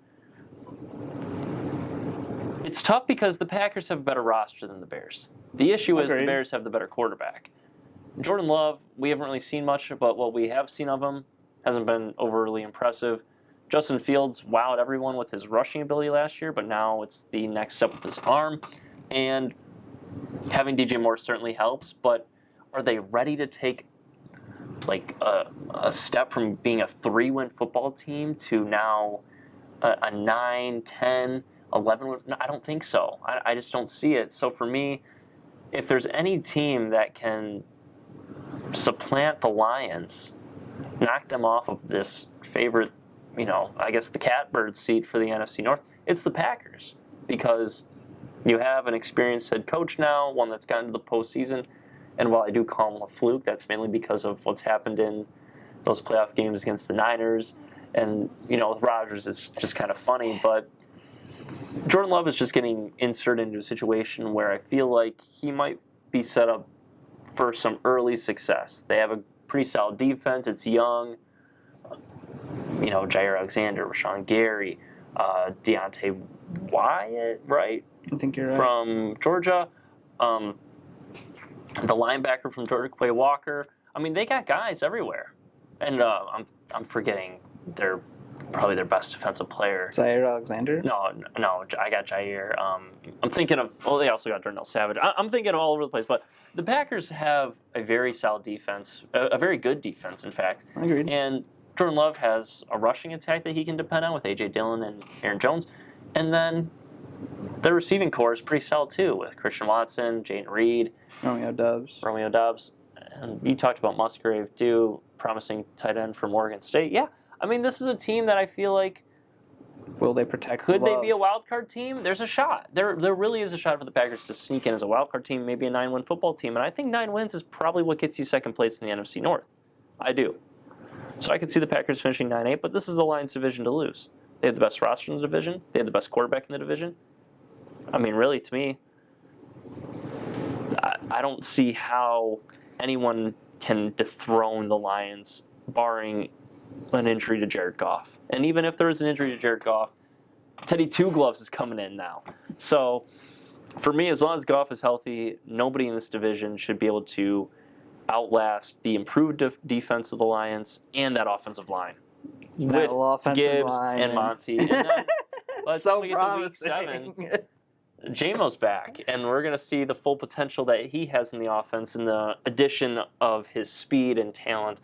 It's tough because the Packers have a better roster than the Bears. The issue is the Bears have the better quarterback. Jordan Love, we haven't really seen much, but what we have seen of him hasn't been overly impressive. Justin Fields wowed everyone with his rushing ability last year, but now it's the next step with his arm. And having DJ Moore certainly helps, but are they ready to take a step from being a 3-win football team to now a 9, 10, 11 win? No, I don't think so. I just don't see it. So for me, if there's any team that can supplant the Lions, knock them off of this favorite, I guess the catbird seat for the NFC North, it's the Packers. Because you have an experienced head coach now, one that's gotten to the postseason. And while I do call him a fluke, that's mainly because of what's happened in those playoff games against the Niners. And, with Rodgers, it's just kind of funny. But Jordan Love is just getting inserted into a situation where I feel like he might be set up for some early success. They have a pretty solid defense. It's young. Jair Alexander, Rashawn Gary, Deontay Wyatt, right? I think you're right. From Georgia. The linebacker from Georgia, Quay Walker. I mean, they got guys everywhere. And I'm forgetting probably their best defensive player. Jair Alexander? No, I got Jair. I'm thinking of, they also got Darnell Savage. I'm thinking all over the place. But the Packers have a very solid defense, a very good defense, in fact. Agreed. And Jordan Love has a rushing attack that he can depend on with A.J. Dillon and Aaron Jones. And then the receiving core is pretty solid, too, with Christian Watson, Jayden Reed, Romeo Doubs. And you talked about Musgrave, too, promising tight end from Oregon State. Yeah, I mean, this is a team that I feel like will they protect? Could Love? they be a wild card team? There's a shot. There really is a shot for the Packers to sneak in as a wild card team, maybe a 9-win football team. And I think 9 wins is probably what gets you second place in the NFC North. I do. So I could see the Packers finishing 9-8, but this is the Lions' division to lose. They have the best roster in the division. They have the best quarterback in the division. I mean, really, to me, I don't see how anyone can dethrone the Lions, barring an injury to Jared Goff. And even if there is an injury to Jared Goff, Teddy Two Gloves is coming in now. So for me, as long as Goff is healthy, nobody in this division should be able to outlast the improved defense of the Lions and that offensive line. That with Gibbs line and Monty. And then let's so get to week 7. Jamo's back, and we're going to see the full potential that he has in the offense and the addition of his speed and talent.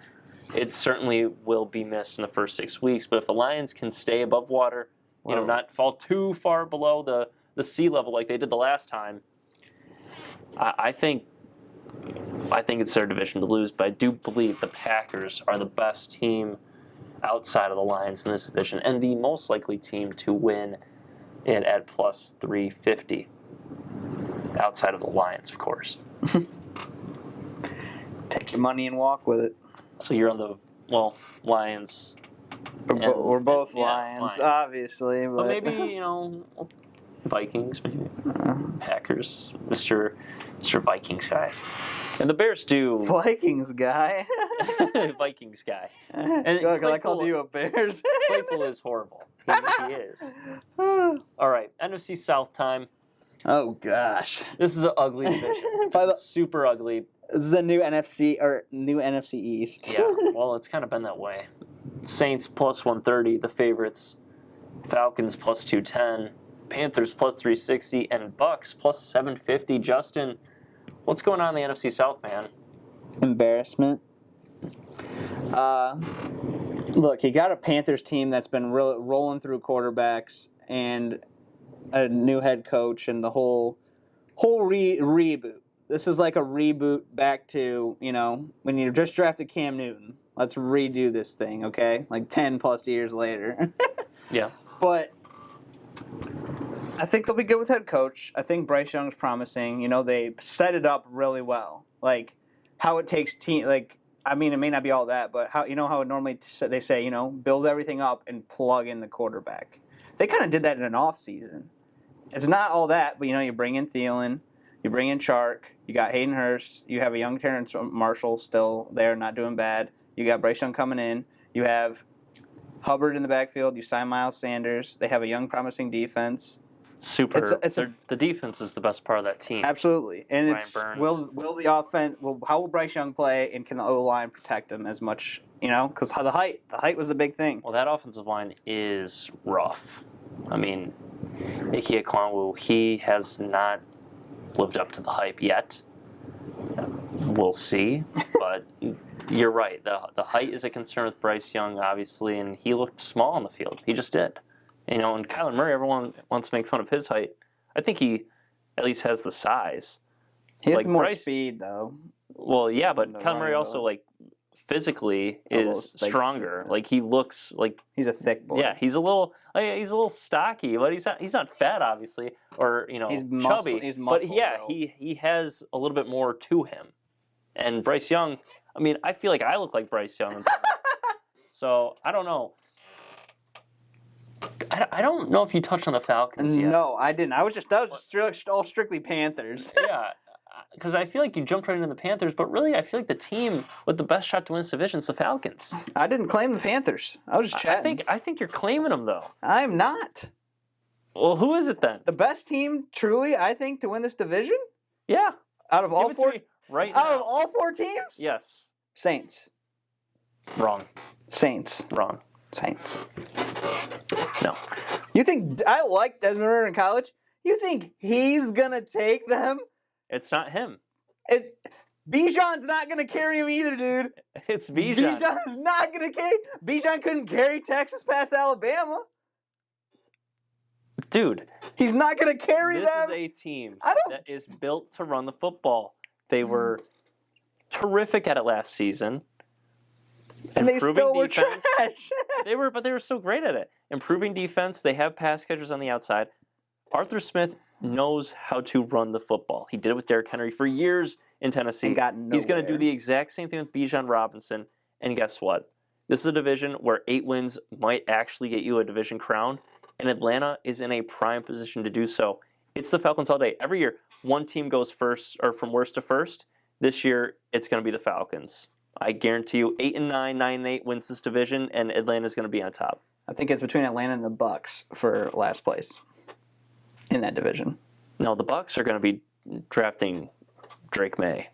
It certainly will be missed in the first 6 weeks, but if the Lions can stay above water, not fall too far below the sea level like they did the last time, I think it's their division to lose, but I do believe the Packers are the best team outside of the Lions in this division and the most likely team to win it at plus 350 outside of the Lions, of course. Take your money and walk with it. So you're on the, Lions. We're both Lions. Lions, obviously. But maybe, Vikings, maybe. Packers, Mr. Vikings guy. And the Bears do. Vikings guy. Vikings guy. And I called you a Bears. Claypool is horrible. He is. All right, NFC South time. Oh gosh, this is an ugly division. This is super ugly. This is the new NFC East. Yeah, well, it's kind of been that way. Saints plus 130, the favorites. Falcons plus 210, Panthers plus 360, and Bucks plus 750. Justin, what's going on in the NFC South, man? Embarrassment. Look, he got a Panthers team that's been rolling through quarterbacks and a new head coach and the whole reboot. This is like a reboot back to, when you just drafted Cam Newton. Let's redo this thing, okay? Like 10 plus years later. Yeah. But I think they'll be good with head coach. I think Bryce Young's promising. They set it up really well. Like how it takes team. Like it may not be all that, but how how it normally they say build everything up and plug in the quarterback. They kind of did that in an off season. It's not all that, but you bring in Thielen, you bring in Chark, you got Hayden Hurst, you have a young Terrence Marshall still there, not doing bad. You got Bryce Young coming in. You have Hubbard in the backfield. You sign Miles Sanders. They have a young, promising defense. Super. The defense is the best part of that team. Absolutely, and Ryan it's Burns. will the offense? How will Bryce Young play, and can the O line protect him as much? Because the height was the big thing. Well, that offensive line is rough. I mean, Ike Ekwonu, he has not lived up to the hype yet. We'll see, but you're right. The height is a concern with Bryce Young, obviously, and he looked small on the field. He just did. And Kyler Murray, everyone wants to make fun of his height. I think he at least has the size. He has more speed, though. Well, yeah, but Kyler Murray also, physically is stronger. He looks like he's a thick boy. Yeah, he's a little stocky, but he's not fat, obviously, or he's chubby. He's muscle, but yeah, he has a little bit more to him. And Bryce Young, I feel like I look like Bryce Young. So I don't know. I don't know if you touched on the Falcons yet. No, I didn't. That was just all strictly Panthers. Yeah, because I feel like you jumped right into the Panthers, but really I feel like the team with the best shot to win this division is the Falcons. I didn't claim the Panthers. I was just chatting. I think you're claiming them, though. I'm not. Well, who is it then? The best team, truly, I think, to win this division? Yeah. Out of all four? Right now. Out of all four teams? Yes. Saints. Wrong. Saints. Wrong. Saints. No. You think I like Desmond Ridder in college? You think he's gonna take them? It's not him. Bijan's not gonna carry him either, dude. It's Bijan. Bijan's not gonna carry. Bijan couldn't carry Texas past Alabama. Dude, he's not gonna carry them. This is a team that is built to run the football. They were terrific at it last season. And they still were trash. they were so great at it. Improving defense. They have pass catchers on the outside. Arthur Smith knows how to run the football. He did it with Derrick Henry for years in Tennessee. And got nowhere. He's going to do the exact same thing with Bijan Robinson. And guess what? This is a division where 8 wins might actually get you a division crown. And Atlanta is in a prime position to do so. It's the Falcons all day. Every year, one team goes first or from worst to first. This year, it's going to be the Falcons. I guarantee you 8-9, 9-8 wins this division, and Atlanta's going to be on top. I think it's between Atlanta and the Bucs for last place in that division. No, the Bucs are going to be drafting Drake May.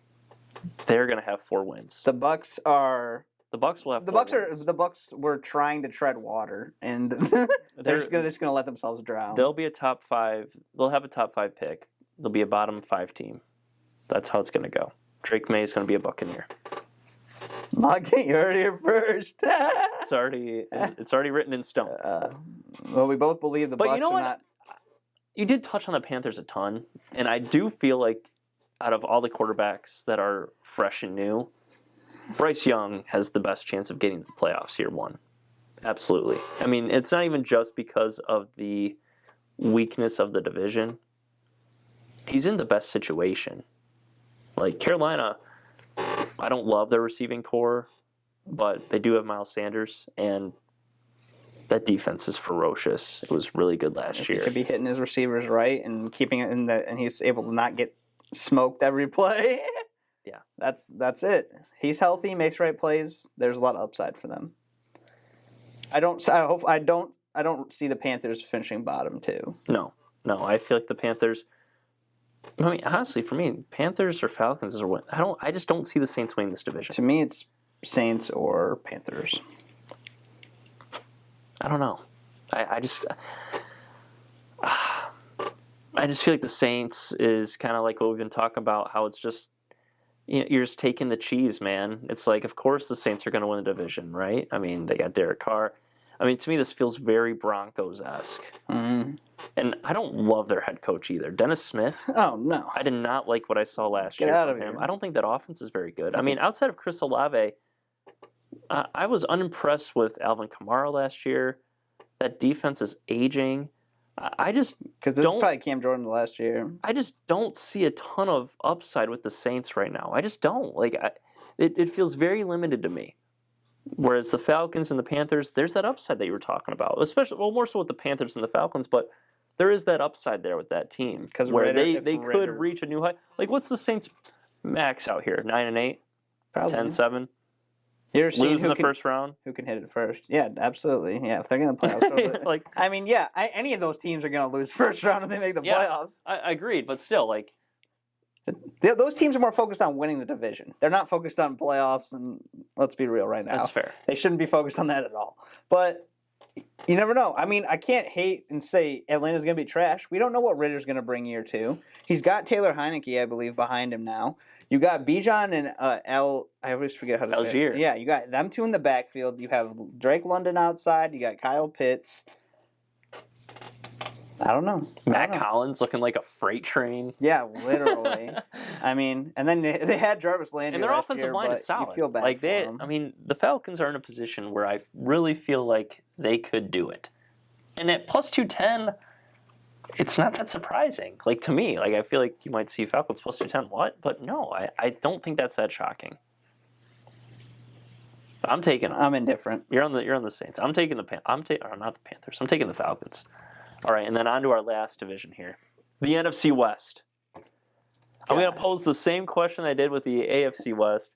They're going to have 4 wins. The Bucs are. The Bucs will have. The Bucs were trying to tread water, and they're just going to let themselves drown. They'll be a top 5. They'll have a top 5 pick. They'll be a bottom 5 team. That's how it's going to go. Drake May is going to be a Buccaneer. Lock-in, you heard it here first. It's already written in stone. Well, we both believe the Bucs are not. You did touch on the Panthers a ton, and I do feel like out of all the quarterbacks that are fresh and new, Bryce Young has the best chance of getting the playoffs year one. Absolutely. I mean, it's not even just because of the weakness of the division. He's in the best situation. Like Carolina, I don't love their receiving core, but they do have Miles Sanders, and that defense is ferocious. It was really good last year. He could be hitting his receivers right and keeping it in and he's able to not get smoked every play. Yeah, that's it. He's healthy, makes right plays. There's a lot of upside for them. I don't see the Panthers finishing bottom too. No. I feel like the Panthers. I mean, honestly, for me, Panthers or Falcons is a win. I just don't see the Saints winning this division. To me, it's Saints or Panthers. I don't know. I just feel like the Saints is kind of like what we've been talking about. How it's just you're just taking the cheese, man. It's like, of course the Saints are going to win the division, right? I mean, they got Derek Carr. I mean, to me, this feels very Broncos-esque. Mm. And I don't love their head coach either. Dennis Smith, Oh, no. I did not like what I saw last Get year out from of him. here. I don't think that offense is very good. I mean, outside of Chris Olave, I was unimpressed with Alvin Kamara last year. That defense is aging. I just Because this is don't- probably Cam Jordan last year. I just don't see a ton of upside with the Saints right now. I just don't. Like, it feels very limited to me. Whereas the Falcons and the Panthers, there's that upside that you were talking about. Especially, well, more so with the Panthers and the Falcons, but there is that upside there with that team. 'Cause where Ritter- if they could Ritter- reach a new height. Like, what's the Saints max out here? 9-8? Probably. 10-7? You're seeing Lose in who the can, first round? who can hit it first. Yeah, absolutely. Yeah, if they're going to playoffs. Probably. Like, I mean, yeah, any of those teams are going to lose first round if they make the Yeah. playoffs. I agreed, but still, like, Those teams are more focused on winning the division. They're not focused on playoffs, and let's be real right now. that's fair. They shouldn't be focused on that at all. But you never know. I mean, I can't hate and say Atlanta's going to be trash. We don't know what Ritter's going to bring year two. He's got Taylor Heineke, I believe, behind him now. You got Bijan and I always forget how to say Algier. it. Yeah, you got them two in the backfield. You have Drake London outside. You got Kyle Pitts. I don't know. Matt Collins looking like a freight train. Yeah, literally. I mean, and then they had Jarvis Landry. And their last offensive year, line but is solid. You feel bad like for they, them. I mean, the Falcons are in a position where I really feel like they could do it. And at plus 210, it's not that surprising. Like, to me, like, I feel like you might see Falcons plus 210. What? But no, I don't think that's that shocking. I'm taking them. I'm indifferent. You're on the Saints. I'm taking the or not the Panthers. I'm taking the Falcons. All right, and then on to our last division here, the NFC West. I'm going to pose the same question I did with the AFC West.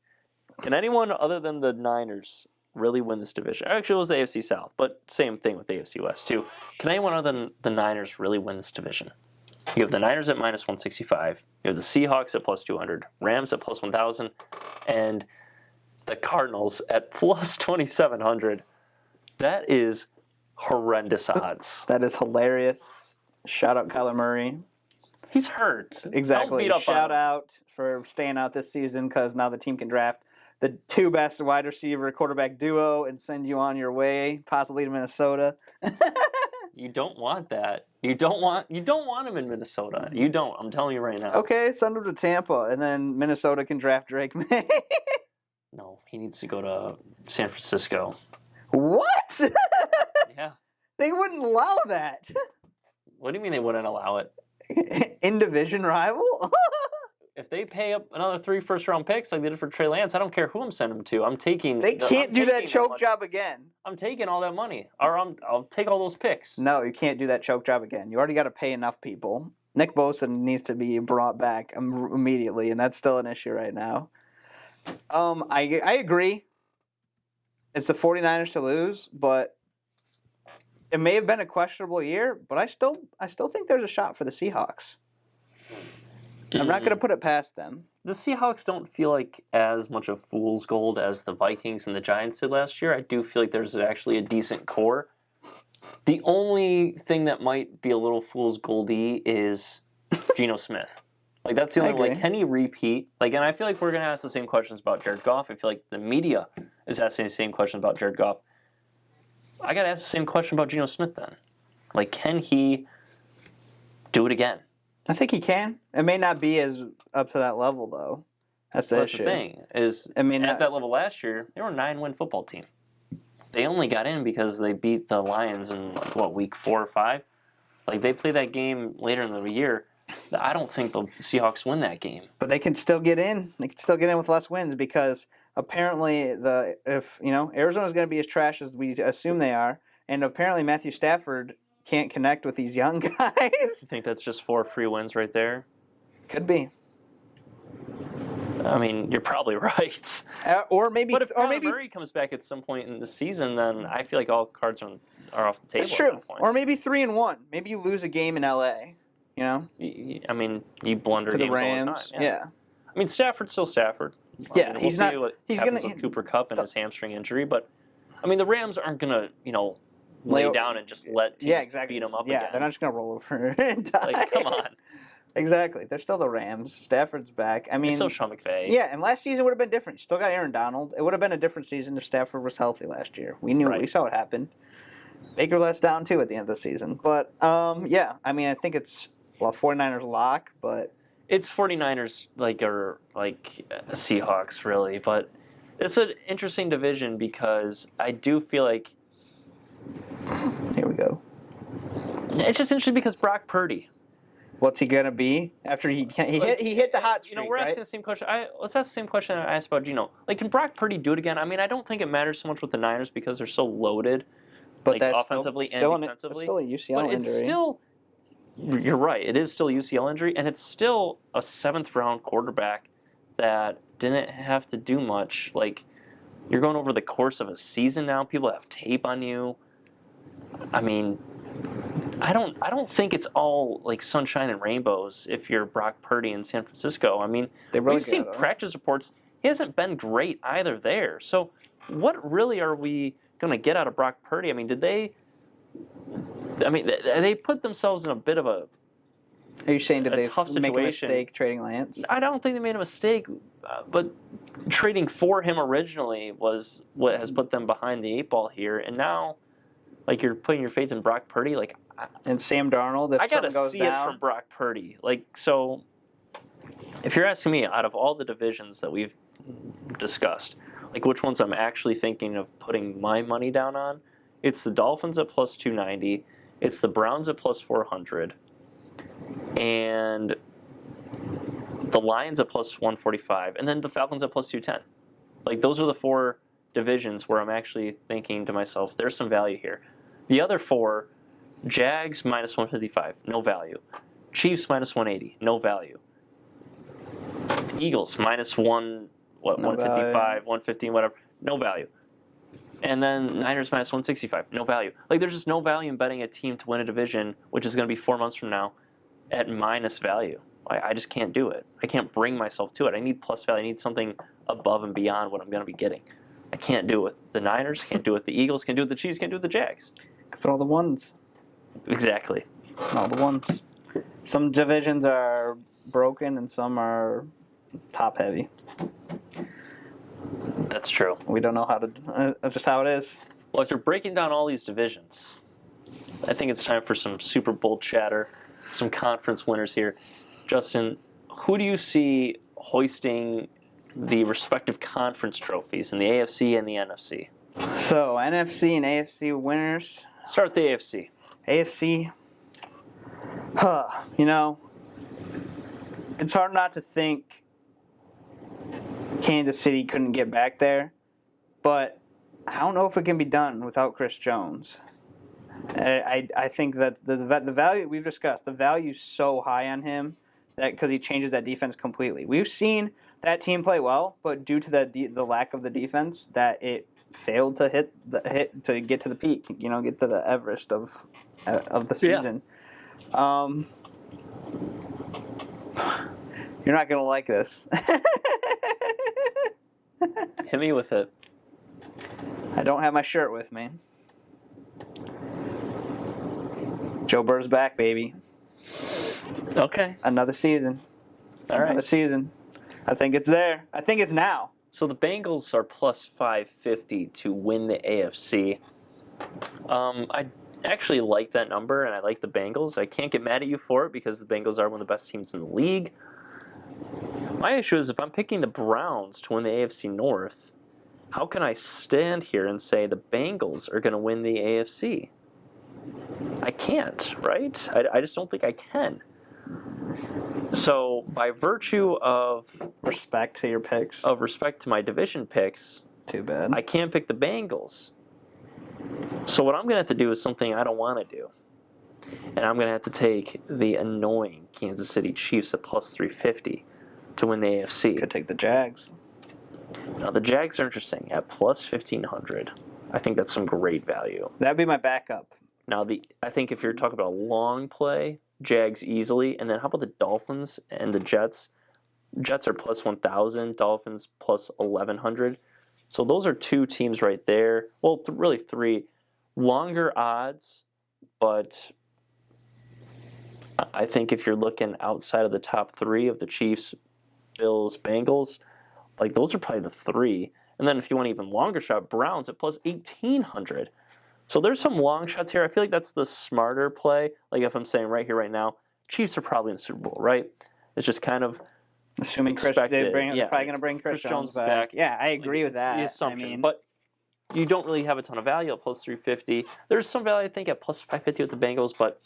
Can anyone other than the Niners really win this division? Actually, it was the AFC South, but same thing with the AFC West too. Can anyone other than the Niners really win this division? You have the Niners at minus 165. You have the Seahawks at plus 200, Rams at plus 1,000, and the Cardinals at plus 2,700. That is horrendous odds. That is hilarious. Shout out Kyler Murray. He's hurt. Don't Exactly. beat up on Shout him. out for staying out this season because now the team can draft the two best wide receiver quarterback duo and send you on your way, possibly to Minnesota. You don't want that. You don't want him in Minnesota. You don't. I'm telling you right now. Okay, send him to Tampa, and then Minnesota can draft Drake May. No, he needs to go to San Francisco. What? Yeah. They wouldn't allow that. What do you mean they wouldn't allow it? In division rival? If they pay up another 3 first-round picks like they did for Trey Lance, I don't care who I'm sending him to. I'm taking. They can't do that choke money. job again. I'm taking all that money, or I'll take all those picks. No, you can't do that choke job again. You already got to pay enough people. Nick Bosa needs to be brought back immediately, and that's still an issue right now. I agree. It's the 49ers to lose, but it may have been a questionable year, but I still think there's a shot for the Seahawks. I'm not going to put it past them. The Seahawks don't feel like as much of fool's gold as the Vikings and the Giants did last year. I do feel like there's actually a decent core. The only thing that might be a little fool's goldy is Geno Smith. Like, that's the I only, like, agree. can he repeat? Like, and I feel like we're going to ask the same questions about Jared Goff. I feel like the media is asking the same questions about Jared Goff. I got to ask the same question about Geno Smith then. Like, can he do it again? I think he can. It may not be as up to that level, though. That's the That's issue. the thing. Is I mean, at that level last year, they were a 9-win football team. They only got in because they beat the Lions in, like, what, week 4 or 5? Like, they played that game later in the year. I don't think the Seahawks win that game. but they can still get in. They can still get in with less wins because apparently Arizona's going to be as trash as we assume they are, and apparently Matthew Stafford can't connect with these young guys. I think that's just 4 free wins right there. Could be, I mean, you're probably right. or maybe, But if or Kyler maybe Murray comes back at some point in the season, then I feel like all cards are off the table. that's At true. that point. Or maybe 3-1. Maybe you lose a game in LA. You know, I mean, you blunder to the games all the Rams. time. Yeah. I mean, Stafford's still Stafford. Yeah, I mean, he's we'll not- see what he's happens gonna- with Cooper Kupp and his hamstring injury, but I mean, the Rams aren't gonna, lay Lay- down and just let teams Yeah, exactly. beat them up yeah, again. they're not just gonna roll over and die. Like, come on. Exactly. They're still the Rams. Stafford's back. I It's mean, still Sean McVay. yeah, and last season would have been different. Still got Aaron Donald. It would have been a different season if Stafford was healthy last year. We knew, Right. we saw what happened. Baker let us down too at the end of the season. But yeah, I mean, I think it's 49ers lock, but It's 49ers or Seahawks really, but it's an interesting division because I do feel like here we go. it's just interesting because Brock Purdy. What's he gonna be after he hit the hot streak? We're asking right? the same question. Let's ask the same question I asked about Geno. Like, can Brock Purdy do it again? I mean, I don't think it matters so much with the Niners because they're so loaded, But that's offensively still and defensively. still a UCL But it's injury. still, you're right. It is still a UCL injury, and it's still a 7th-round quarterback that didn't have to do much. Like, you're going over the course of a season now. People have tape on you. I mean, I don't think it's all like sunshine and rainbows if you're Brock Purdy in San Francisco. I mean, They really we've seen got him. practice reports. He hasn't been great either there. So, what really are we going to get out of Brock Purdy? I mean, they put themselves in a bit of a. Are you saying did a they tough make a situation. mistake trading Lance? I don't think they made a mistake, but trading for him originally was what has put them behind the 8 ball here. And now, like, you're putting your faith in Brock Purdy. Like, And Sam Darnold, if I gotta something goes see down, it from Brock Purdy. Like, so if you're asking me, out of all the divisions that we've discussed, like which ones I'm actually thinking of putting my money down on, it's the Dolphins at plus 290, it's the Browns at plus 400, and the Lions at plus 145, and then the Falcons at plus 210. Like, those are the 4 divisions where I'm actually thinking to myself, there's some value here. The other 4, Jags minus 155, no value. Chiefs minus 180, no value. Eagles minus 155, value. 115, whatever, no value. And then Niners minus 165, no value. Like, there's just no value in betting a team to win a division, which is going to be 4 months from now, at minus value. I just can't do it. I can't bring myself to it. I need plus value. I need something above and beyond what I'm going to be getting. I can't do it with the Niners, can't do it with the Eagles, can't do it with the Chiefs, can't do it with the Jags. because they're all the ones. Exactly. All the ones. Some divisions are broken and some are top heavy. That's true. We don't know how to. That's just how it is. Well, after breaking down all these divisions, I think it's time for some Super Bowl chatter, some conference winners here. Justin, who do you see hoisting the respective conference trophies in the AFC and the NFC? So NFC and AFC winners. Start with the AFC. AFC. It's hard not to think Kansas City couldn't get back there, but I don't know if it can be done without Chris Jones. I think that the value we've discussed, the value's so high on him that because he changes that defense completely. We've seen that team play well, but due to the lack of the defense, that it failed to hit to get to the peak. Get to the Everest of the season. Yeah. You're not gonna like this. Hit me with it. I don't have my shirt with me. Joe Burrow's back, baby. Okay. Another season. All right. Another season. I think it's there. I think it's now. So the Bengals are plus 550 to win the AFC. I actually like that number, and I like the Bengals. I can't get mad at you for it because the Bengals are one of the best teams in the league. My issue is if I'm picking the Browns to win the AFC North, how can I stand here and say the Bengals are going to win the AFC? I can't, right? I just don't think I can. So by virtue of respect to your picks, of respect to my division picks, too bad. I can't pick the Bengals. So what I'm going to have to do is something I don't want to do. And I'm going to have to take the annoying Kansas City Chiefs at plus 350 to win the AFC. Could take the Jags. Now the Jags are interesting at plus 1,500. I think that's some great value. That'd be my backup. Now I think if you're talking about a long play, Jags easily. And then how about the Dolphins and the Jets? Jets are plus 1,000, Dolphins plus 1,100. So those are 2 teams right there. Well, really 3. Longer odds, but I think if you're looking outside of the top three of the Chiefs, Bills, Bengals, like those are probably the three. And then if you want even longer shot, Browns at plus 1,800. So there's some long shots here. I feel like that's the smarter play. Like if I'm saying right here, right now, Chiefs are probably in the Super Bowl, right? It's just kind of assuming Chris expected. they're probably going to bring Chris Jones back. Yeah, I agree with that. The assumption, I mean, but you don't really have a ton of value at plus 350. There's some value, I think, at plus 550 with the Bengals, but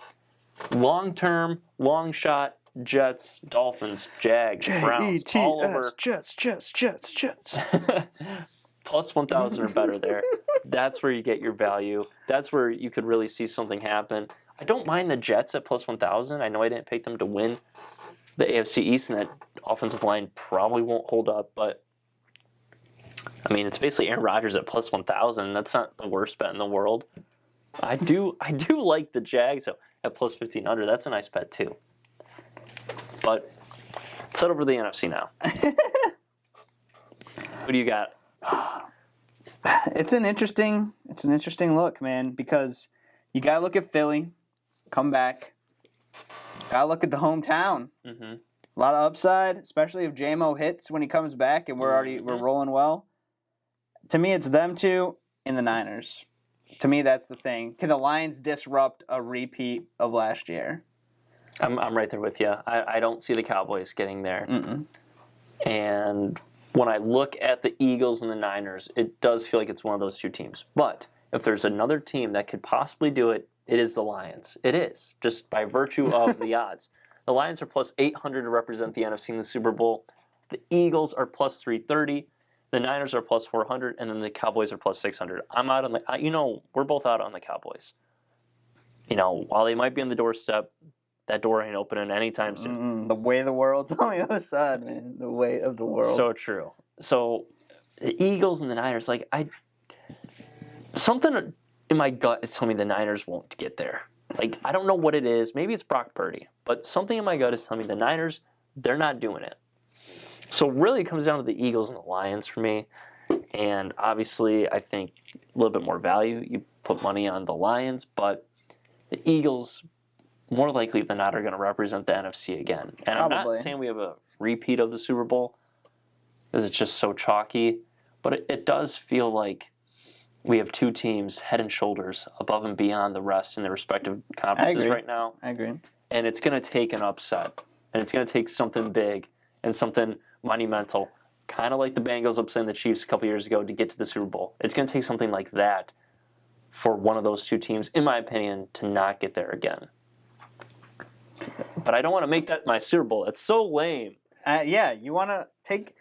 long term, long shot, Jets, Dolphins, Jags, Browns, all over. Jets. Plus 1,000 or better there. That's where you get your value. That's where you could really see something happen. I don't mind the Jets at plus 1,000. I know I didn't pick them to win the AFC East, and that offensive line probably won't hold up, but I mean, it's basically Aaron Rodgers at plus 1,000. That's not the worst bet in the world. I do like the Jags at plus 1,500. That's a nice bet too. But let's head over to the NFC now. What do you got? It's an interesting look, man, because you gotta look at Philly, come back. Gotta look at the hometown. Mm-hmm. A lot of upside, especially if JMO hits when he comes back, and we're rolling well. To me, it's them two and the Niners. To me, that's the thing. Can the Lions disrupt a repeat of last year? I'm right there with you. I don't see the Cowboys getting there. Mm-mm. And when I look at the Eagles and the Niners, it does feel like it's one of those two teams. But if there's another team that could possibly do it, it is the Lions. It is, just by virtue of the odds. The Lions are plus 800 to represent the NFC in the Super Bowl. The Eagles are plus 330. The Niners are plus 400. And then the Cowboys are plus 600. I'm out on the, we're both out on the Cowboys. While they might be on the doorstep, that door ain't opening anytime soon. The way of the world's on the other side, man. The way of the world. So true. So the Eagles and the Niners, something in my gut is telling me the Niners won't get there. I don't know what it is. Maybe it's Brock Purdy. But something in my gut is telling me the Niners, they're not doing it. So really it comes down to the Eagles and the Lions for me. And obviously I think a little bit more value. You put money on the Lions, but the Eagles, more likely than not, are going to represent the NFC again. And Probably. I'm not saying we have a repeat of the Super Bowl because it's just so chalky, but it does feel like we have two teams head and shoulders above and beyond the rest in their respective conferences right now. I agree. And it's going to take an upset. And it's going to take something big and something monumental, kind of like the Bengals upsetting the Chiefs a couple years ago to get to the Super Bowl. It's going to take something like that for one of those two teams, in my opinion, to not get there again. But I don't want to make that my Super Bowl. It's so lame. Yeah, you want to take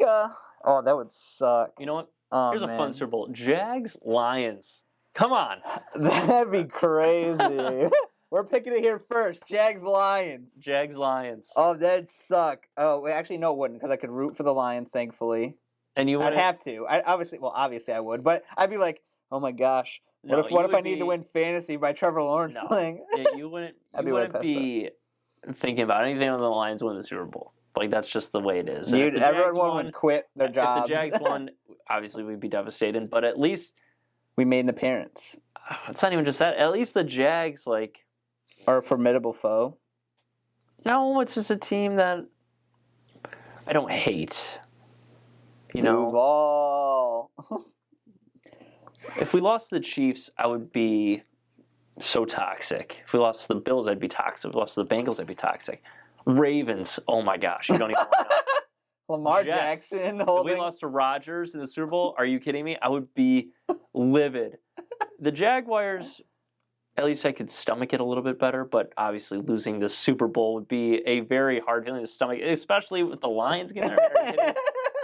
oh, that would suck. You know what? Oh, Here's man. a fun Super Bowl. Jags, Lions. Come on. That'd be crazy. We're picking it here first. Jags, Lions. Jags, Lions. Oh, that'd suck. Oh, actually, no, it wouldn't, because I could root for the Lions, thankfully. And you would I'd have to. Obviously I would, but I'd be like, oh my gosh, what No, if you I would need to be- win fantasy by Trevor Lawrence No. playing? You wouldn't. I'd You be way wouldn't past be thinking about anything other than the Lions win the Super Bowl. That's just the way it is. And if the Everyone Jags would quit their jobs. If the Jags won, obviously we'd be devastated. But at least We made an appearance. it's not even just that. At least the Jags, Or a formidable foe. no, it's just a team that I don't hate. Duval. If we lost to the Chiefs, I would be so toxic. If we lost to the Bills, I'd be toxic. If we lost to the Bengals, I'd be toxic. Ravens, oh my gosh, you don't even want to know. Lamar Jets. Jackson If holding. we lost to Rodgers in the Super Bowl, are you kidding me? I would be livid. The Jaguars, at least I could stomach it a little bit better, but obviously losing the Super Bowl would be a very hard feeling to stomach, especially with the Lions getting there. Are you kidding me?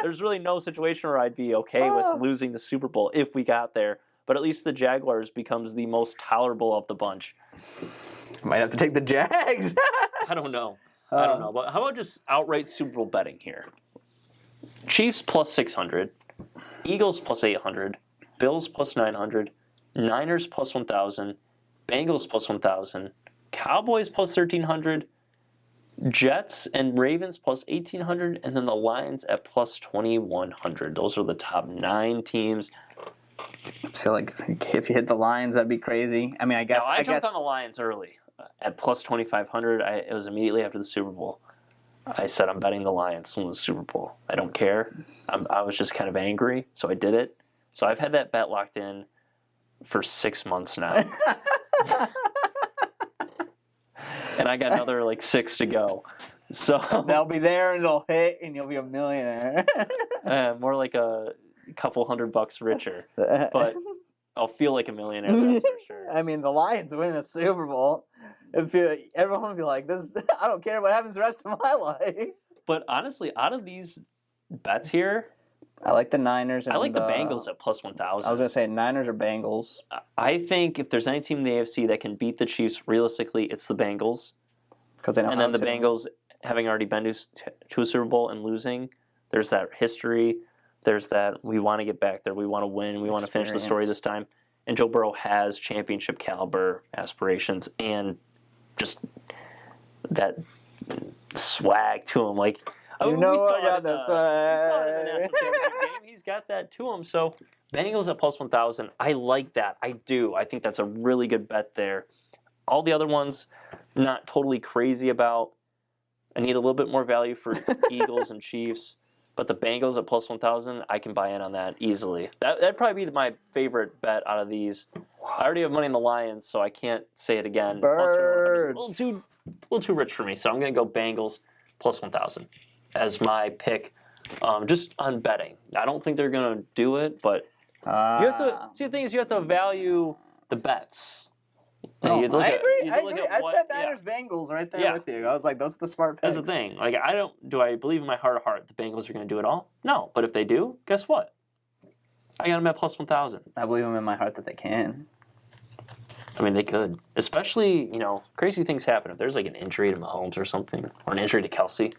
There's really no situation where I'd be okay with losing the Super Bowl if we got there. But at least the Jaguars becomes the most tolerable of the bunch. Might have to take the Jags. I don't know. I don't know. But how about just outright Super Bowl betting here? Chiefs plus 600, Eagles plus 800, Bills plus 900, Niners plus 1,000, Bengals plus 1,000, Cowboys plus 1,300, Jets and Ravens plus 1,800, and then the Lions at plus 2,100. Those are the top 9 teams. I feel like if you hit the Lions, that'd be crazy. I mean, I guess. Now, I jumped guess on the Lions early. at plus 2,500. It was immediately after the Super Bowl. I said I'm betting the Lions to win the Super Bowl. I don't care. I was just kind of angry, so I did it. So I've had that bet locked in for 6 months now, and I got another like 6 to go. So they'll be there and it'll hit, and you'll be a millionaire. more like a couple $100 richer, but I'll feel like a millionaire. That's for sure. I mean, the Lions win a Super Bowl. Everyone would be like, "This, I don't care what happens the rest of my life." But honestly, out of these bets here, I like the Niners. And I like the Bengals at plus 1,000. I was gonna say Niners or Bengals. I think if there's any team in the AFC that can beat the Chiefs realistically, it's the Bengals. Because they know And how then the to. Bengals, having already been to a Super Bowl and losing, there's that history. There's that we want to get back there. We want to win. We want to finish the story this time. And Joe Burrow has championship caliber aspirations and just that swag to him. Like, You we know saw I got it in this the- we saw it in the swag. national championship game. He's got that to him. So Bengals at plus 1,000. I like that. I do. I think that's a really good bet there. All the other ones, not totally crazy about. I need a little bit more value for Eagles and Chiefs. But the Bengals at plus 1,000, I can buy in on that easily. That'd probably be my favorite bet out of these. I already have money in the Lions, so I can't say it again. Birds. Plus 100 is a little too rich for me, so I'm going to go Bengals plus 1,000 as my pick, just on betting. I don't think they're going to do it, but you have to see. The thing is, you have to value the bets. No, You look I at- agree. you I look agree. at I what- said yeah. Niners Bengals right there Yeah. with you. I was like, those are the smart picks. That's the thing. Like, do I believe in my heart of heart the Bengals are going to do it all? No. But if they do, guess what? I got them at plus 1,000. I believe them in my heart that they can. I mean, they could. Especially, crazy things happen. If there's like an injury to Mahomes or something, or an injury to Kelsey,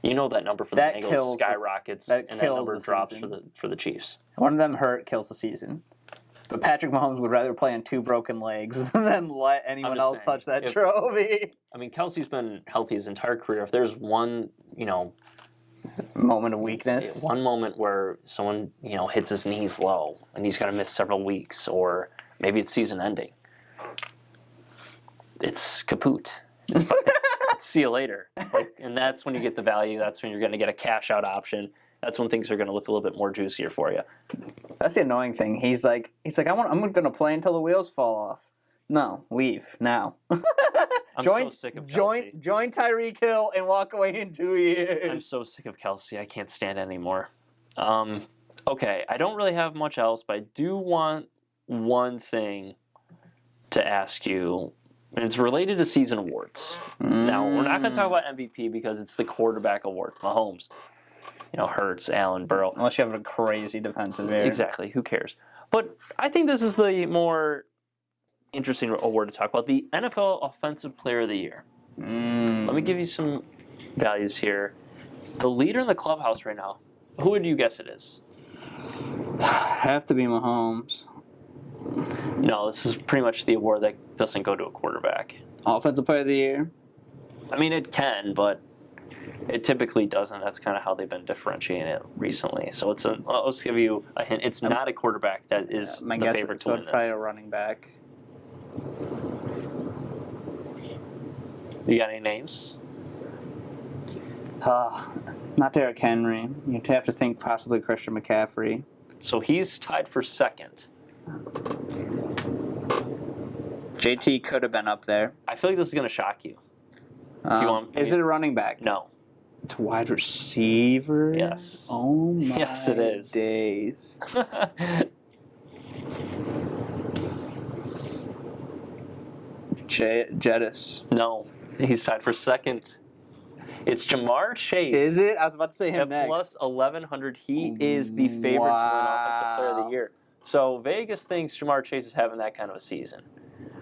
that number for the That Bengals kills the- skyrockets, that and that kills number the drops season. for the Chiefs. One of them hurt kills the season. But Patrick Mahomes would rather play on 2 broken legs than let anyone just else saying, touch that if- trophy. I mean, Kelsey's been healthy his entire career. If there's one Moment of weakness. one moment where someone hits his knees low and he's going to miss several weeks, or maybe it's season ending, it's kaput. It's see you later. And that's when you get the value. That's when you're going to get a cash out option. That's when things are going to look a little bit more juicier for you. That's the annoying thing. He's like, I'm going to play until the wheels fall off. No, leave now. I'm join, so sick of Kelsey. join Tyreek Hill and walk away in 2 years. I'm so sick of Kelsey. I can't stand it anymore. Okay, I don't really have much else, but I do want one thing to ask you, and it's related to season awards. Now, we're not going to talk about MVP because it's the quarterback award. Mahomes, Hurts, Allen, Burrow. Unless you have a crazy defensive year. Exactly. Who cares? But I think this is the more interesting award to talk about, the NFL Offensive Player of the Year. Let me give you some values here. The leader in the clubhouse right now, who would you guess it is? Have to be Mahomes. No, this is pretty much the award that doesn't go to a quarterback. Offensive Player of the Year. I mean, it can, but it typically doesn't. That's kind of how they've been differentiating it recently. So let's give you a hint. It's not a quarterback that is My the guess favorite is to win probably this. a running back. You got any names? Not Derrick Henry. You'd have to think possibly Christian McCaffrey. So he's tied for second. JT could have been up there. I feel like this is going to shock you. If you want- Is it a running back? No. It's a wide receiver? Yes. Oh my Yes, it is. days. Jettis. No. He's tied for second. It's Jamar Chase. Is it? I was about to say him At next. plus 1,100, he is the favorite to win Offensive Player of the Year. So Vegas thinks Jamar Chase is having that kind of a season,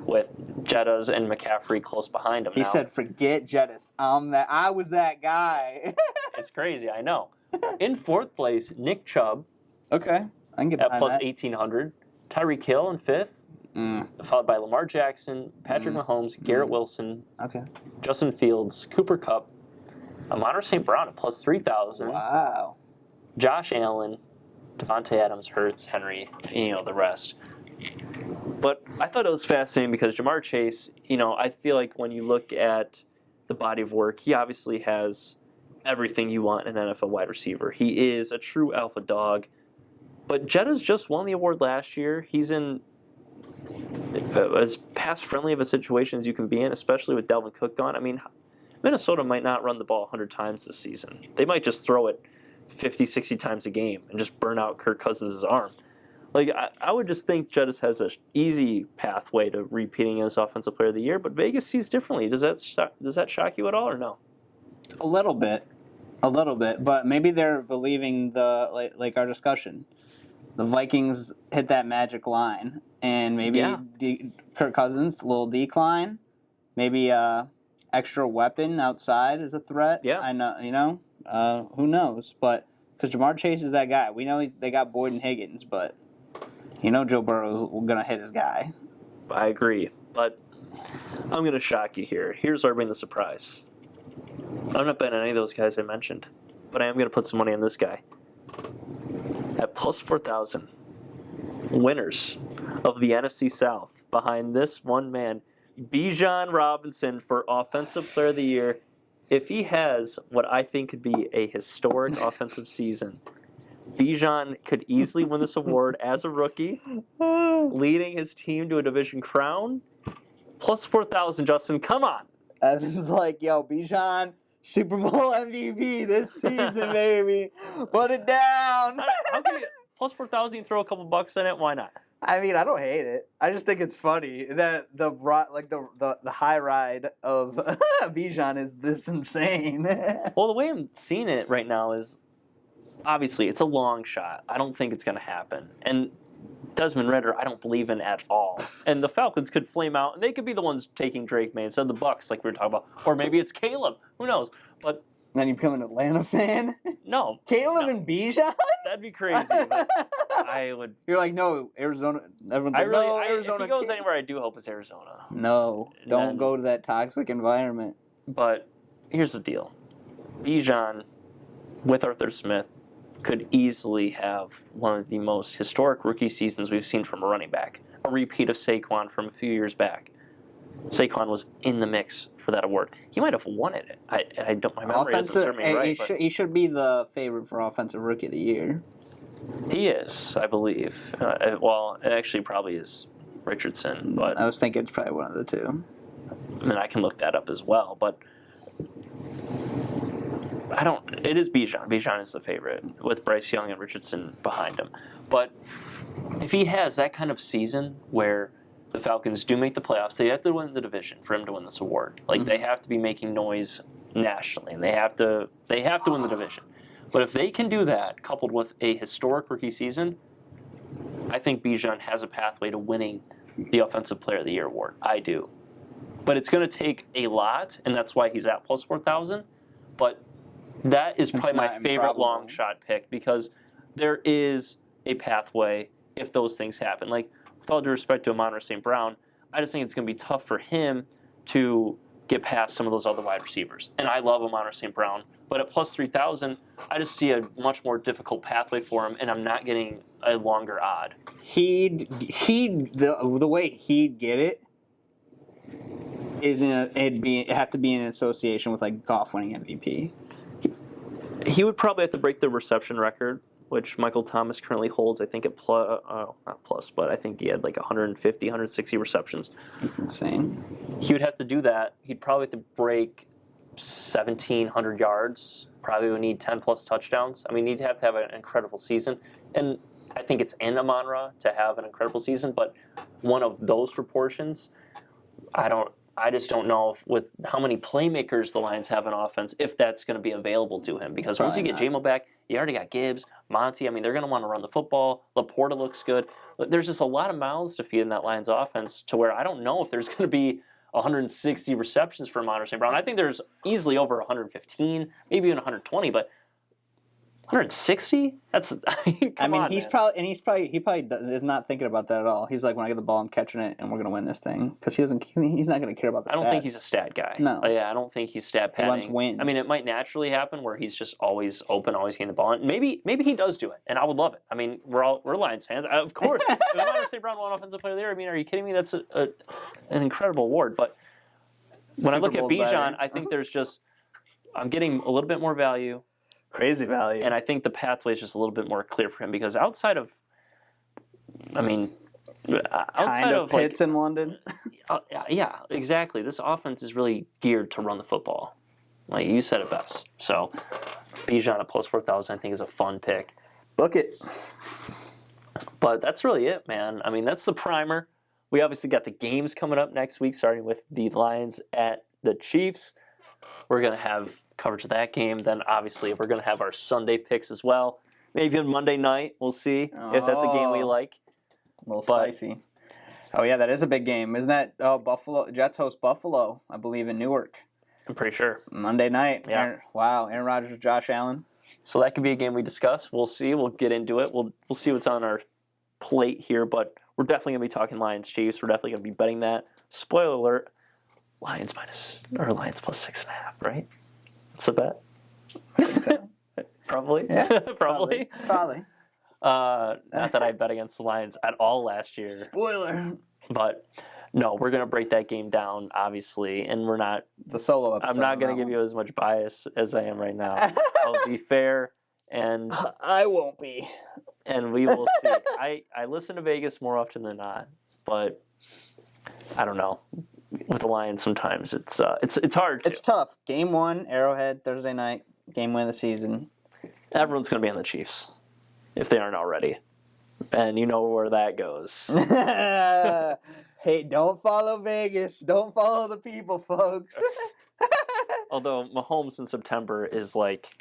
with Jettas and McCaffrey close behind him. He Now, said, "Forget Jettis. I was that guy." it's crazy, I know. In fourth place, Nick Chubb Okay, I can get at behind plus that. 1,800. Tyreek Hill in fifth, followed by Lamar Jackson, Patrick Mahomes, Garrett Wilson, Okay. Justin Fields, Cooper Kupp, Amon St. Brown at plus 3,000. Wow. Josh Allen, Devontae Adams, Hurts, Henry, the rest. But I thought it was fascinating because Jamar Chase, I feel like when you look at the body of work, he obviously has everything you want in an NFL wide receiver. He is a true alpha dog. But Jetta's just won the award last year. He's in as pass-friendly of a situation as you can be in, especially with Dalvin Cook gone. I mean, Minnesota might not run the ball 100 times this season. They might just throw it 50, 60 times a game and just burn out Kirk Cousins' arm. Like, I would just think Jettis has an easy pathway to repeating as Offensive Player of the Year, but Vegas sees differently. Does that shock you at all, or no? A little bit, but maybe they're believing like our discussion. The Vikings hit that magic line, and maybe Kirk Cousins, a little decline, maybe extra weapon outside is a threat. Yeah, I know, who knows? But because Jamar Chase is that guy, we know they got Boyd and Higgins, but Joe Burrow's gonna hit his guy. I agree, but I'm gonna shock you here. Here's where I bring the surprise. I'm not betting any of those guys I mentioned, but I am gonna put some money on this guy. At plus 4,000, winners of the NFC South behind this one man, Bijan Robinson for Offensive Player of the Year. If he has what I think could be a historic offensive season, Bijan could easily win this award as a rookie, leading his team to a division crown. Plus 4,000, Justin. Come on. Evan's like, yo, Bijan, Super Bowl MVP this season, baby. Put it down. How can you, plus 4,000, you throw a couple bucks in it? Why not? I mean, I don't hate it. I just think it's funny that the high ride of Bijan is this insane. Well, the way I'm seeing it right now is, obviously, it's a long shot. I don't think it's going to happen. And Desmond Ridder, I don't believe in at all. And the Falcons could flame out, and they could be the ones taking Drake May instead of the Bucks, like we were talking about. Or maybe it's Caleb. Who knows? But then you become an Atlanta fan? No. Caleb and Bijan? That'd be crazy. But I would. You're like, no, Arizona. Everyone's like, no, Arizona. If he goes anywhere, I do hope it's Arizona. No, don't go to that toxic environment. But here's the deal. Bijan, with Arthur Smith, could easily have one of the most historic rookie seasons we've seen from a running back. A repeat of Saquon from a few years back. Saquon was in the mix for that award. He might have won it. I don't. My memory doesn't serve me right. He should be the favorite for Offensive Rookie of the Year. He is, I believe. Well, it actually probably is Richardson. But I was thinking it's probably one of the two. I mean, I can look that up as well. But it is Bijan. Bijan is the favorite with Bryce Young and Richardson behind him. But if he has that kind of season where the Falcons do make the playoffs, they have to win the division for him to win this award. Like, they have to be making noise nationally, and they have to win the division. But if they can do that, coupled with a historic rookie season, I think Bijan has a pathway to winning the Offensive Player of the Year award. I do. But it's going to take a lot, and that's why he's at plus 4,000. But that is probably my favorite long shot pick because there is a pathway if those things happen. Like, with all due respect to Amon-Ra St. Brown, I just think it's going to be tough for him to get past some of those other wide receivers. And I love Amon-Ra St. Brown, but at plus 3,000, I just see a much more difficult pathway for him, and I'm not getting a longer odd. The way he'd get it is it'd have to be in association with like Goff winning MVP. He would probably have to break the reception record, which Michael Thomas currently holds, I think, at not plus, but I think he had like 150, 160 receptions. That's insane. He would have to do that. He'd probably have to break 1,700 yards, probably would need 10-plus touchdowns. I mean, he'd have to have an incredible season. And I think it's in Amon-Ra to have an incredible season, but one of those proportions, I just don't know with how many playmakers the Lions have in offense if that's going to be available to him. Because once you get J-Mo back, you already got Gibbs, Monty. I mean, they're going to want to run the football. Laporta looks good. There's just a lot of mouths to feed in that Lions offense to where I don't know if there's going to be 160 receptions for Amon-Ra St. Brown. I think there's easily over 115, maybe even 120. But 160? That's come on, he's man. probably is not thinking about that at all. He's like, when I get the ball, I'm catching it, and we're gonna win this thing because he's not gonna care about the stats. I don't think he's a stat guy. No. Yeah, I don't think he's stat He padding. wants wins. I mean, it might naturally happen where he's just always open, always getting the ball. And maybe he does do it, and I would love it. I mean, we're Lions fans, of course. If Amon-Ra St. Brown won Offensive Player of the Year, I mean, are you kidding me? That's an incredible award. But when I look at Bijan, I think I'm getting a little bit more value. Crazy value. And I think the pathway is just a little bit more clear for him because outside of Pitts in London. Yeah, exactly. This offense is really geared to run the football. Like you said it best. So Bijan at plus 4,000 I think is a fun pick. Book it. But that's really it, man. I mean, that's the primer. We obviously got the games coming up next week, starting with the Lions at the Chiefs. We're going to have coverage of that game. Then, obviously, we're going to have our Sunday picks as well. Maybe on Monday night, we'll see if that's a game we like. A little spicy. Oh, yeah, that is a big game. Isn't that Buffalo? Jets host Buffalo, I believe, in Newark. I'm pretty sure. Monday night. Yeah. Aaron Rodgers, Josh Allen. So that could be a game we discuss. We'll see. We'll get into it. We'll see what's on our plate here, but we're definitely going to be talking Lions Chiefs. We're definitely going to be betting that. Spoiler alert, Lions plus 6.5, right? That's a bet. I think so. Probably. Yeah, Probably. Probably. Not that I bet against the Lions at all last year. Spoiler. But no, we're going to break that game down, obviously, and we're not. It's a solo episode. I'm not going to give you as much bias as I am right now. I'll be fair, and I won't be. And we will see. I listen to Vegas more often than not, but I don't know. With the Lions, sometimes it's hard. It's tough. Game 1, Arrowhead, Thursday night. Game win of the season. Everyone's going to be on the Chiefs if they aren't already, and you know where that goes. Hey, don't follow Vegas. Don't follow the people, folks. Although Mahomes in September is like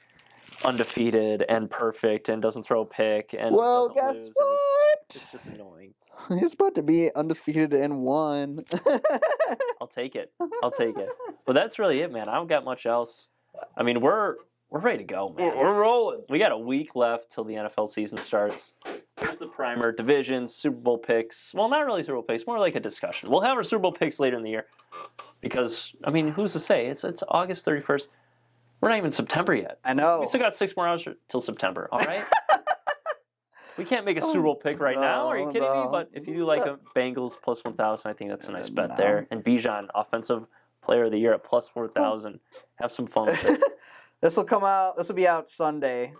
undefeated and perfect and doesn't throw a pick and well, doesn't guess lose, what? it's just annoying. He's about to be undefeated and won. I'll take it. But that's really it, man. I don't got much else. I mean, we're ready to go, man. We're rolling. We got a week left till the NFL season starts. Here's the primer: divisions, Super Bowl picks. Well, not really Super Bowl picks, more like a discussion. We'll have our Super Bowl picks later in the year because, I mean, who's to say? It's August 31st. We're not even September yet. I know. We still got 6 more hours till September, all right? We can't make a Super Bowl pick right now. Are you kidding me? But if you do like a Bengals plus 1,000, I think that's a nice bet there. And Bijan, Offensive Player of the Year at plus 4,000. Have some fun with it. This will be out Sunday,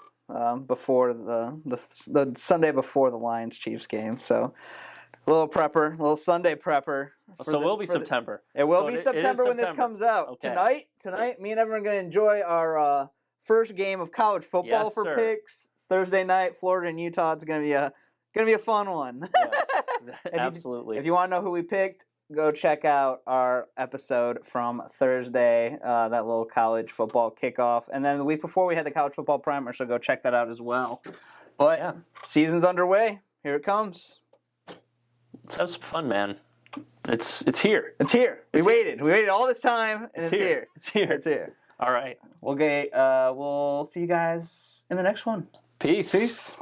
before the Sunday before the Lions Chiefs game. So a little Sunday prepper. So it will be September. It will be September when this comes out. Okay. Tonight, me and everyone are going to enjoy our first game of college football Yes, for sir. picks. It's Thursday night, Florida and Utah. It's going to be a fun one. Yes, absolutely. If you want to know who we picked, go check out our episode from Thursday, that little college football kickoff. And then the week before we had the college football primer, so go check that out as well. But Yeah. Season's underway. Here it comes. Let's have some fun, man. It's here. It's here. We waited all this time, and it's here. It's here. It's here. All right. We'll see you guys in the next one. Peace.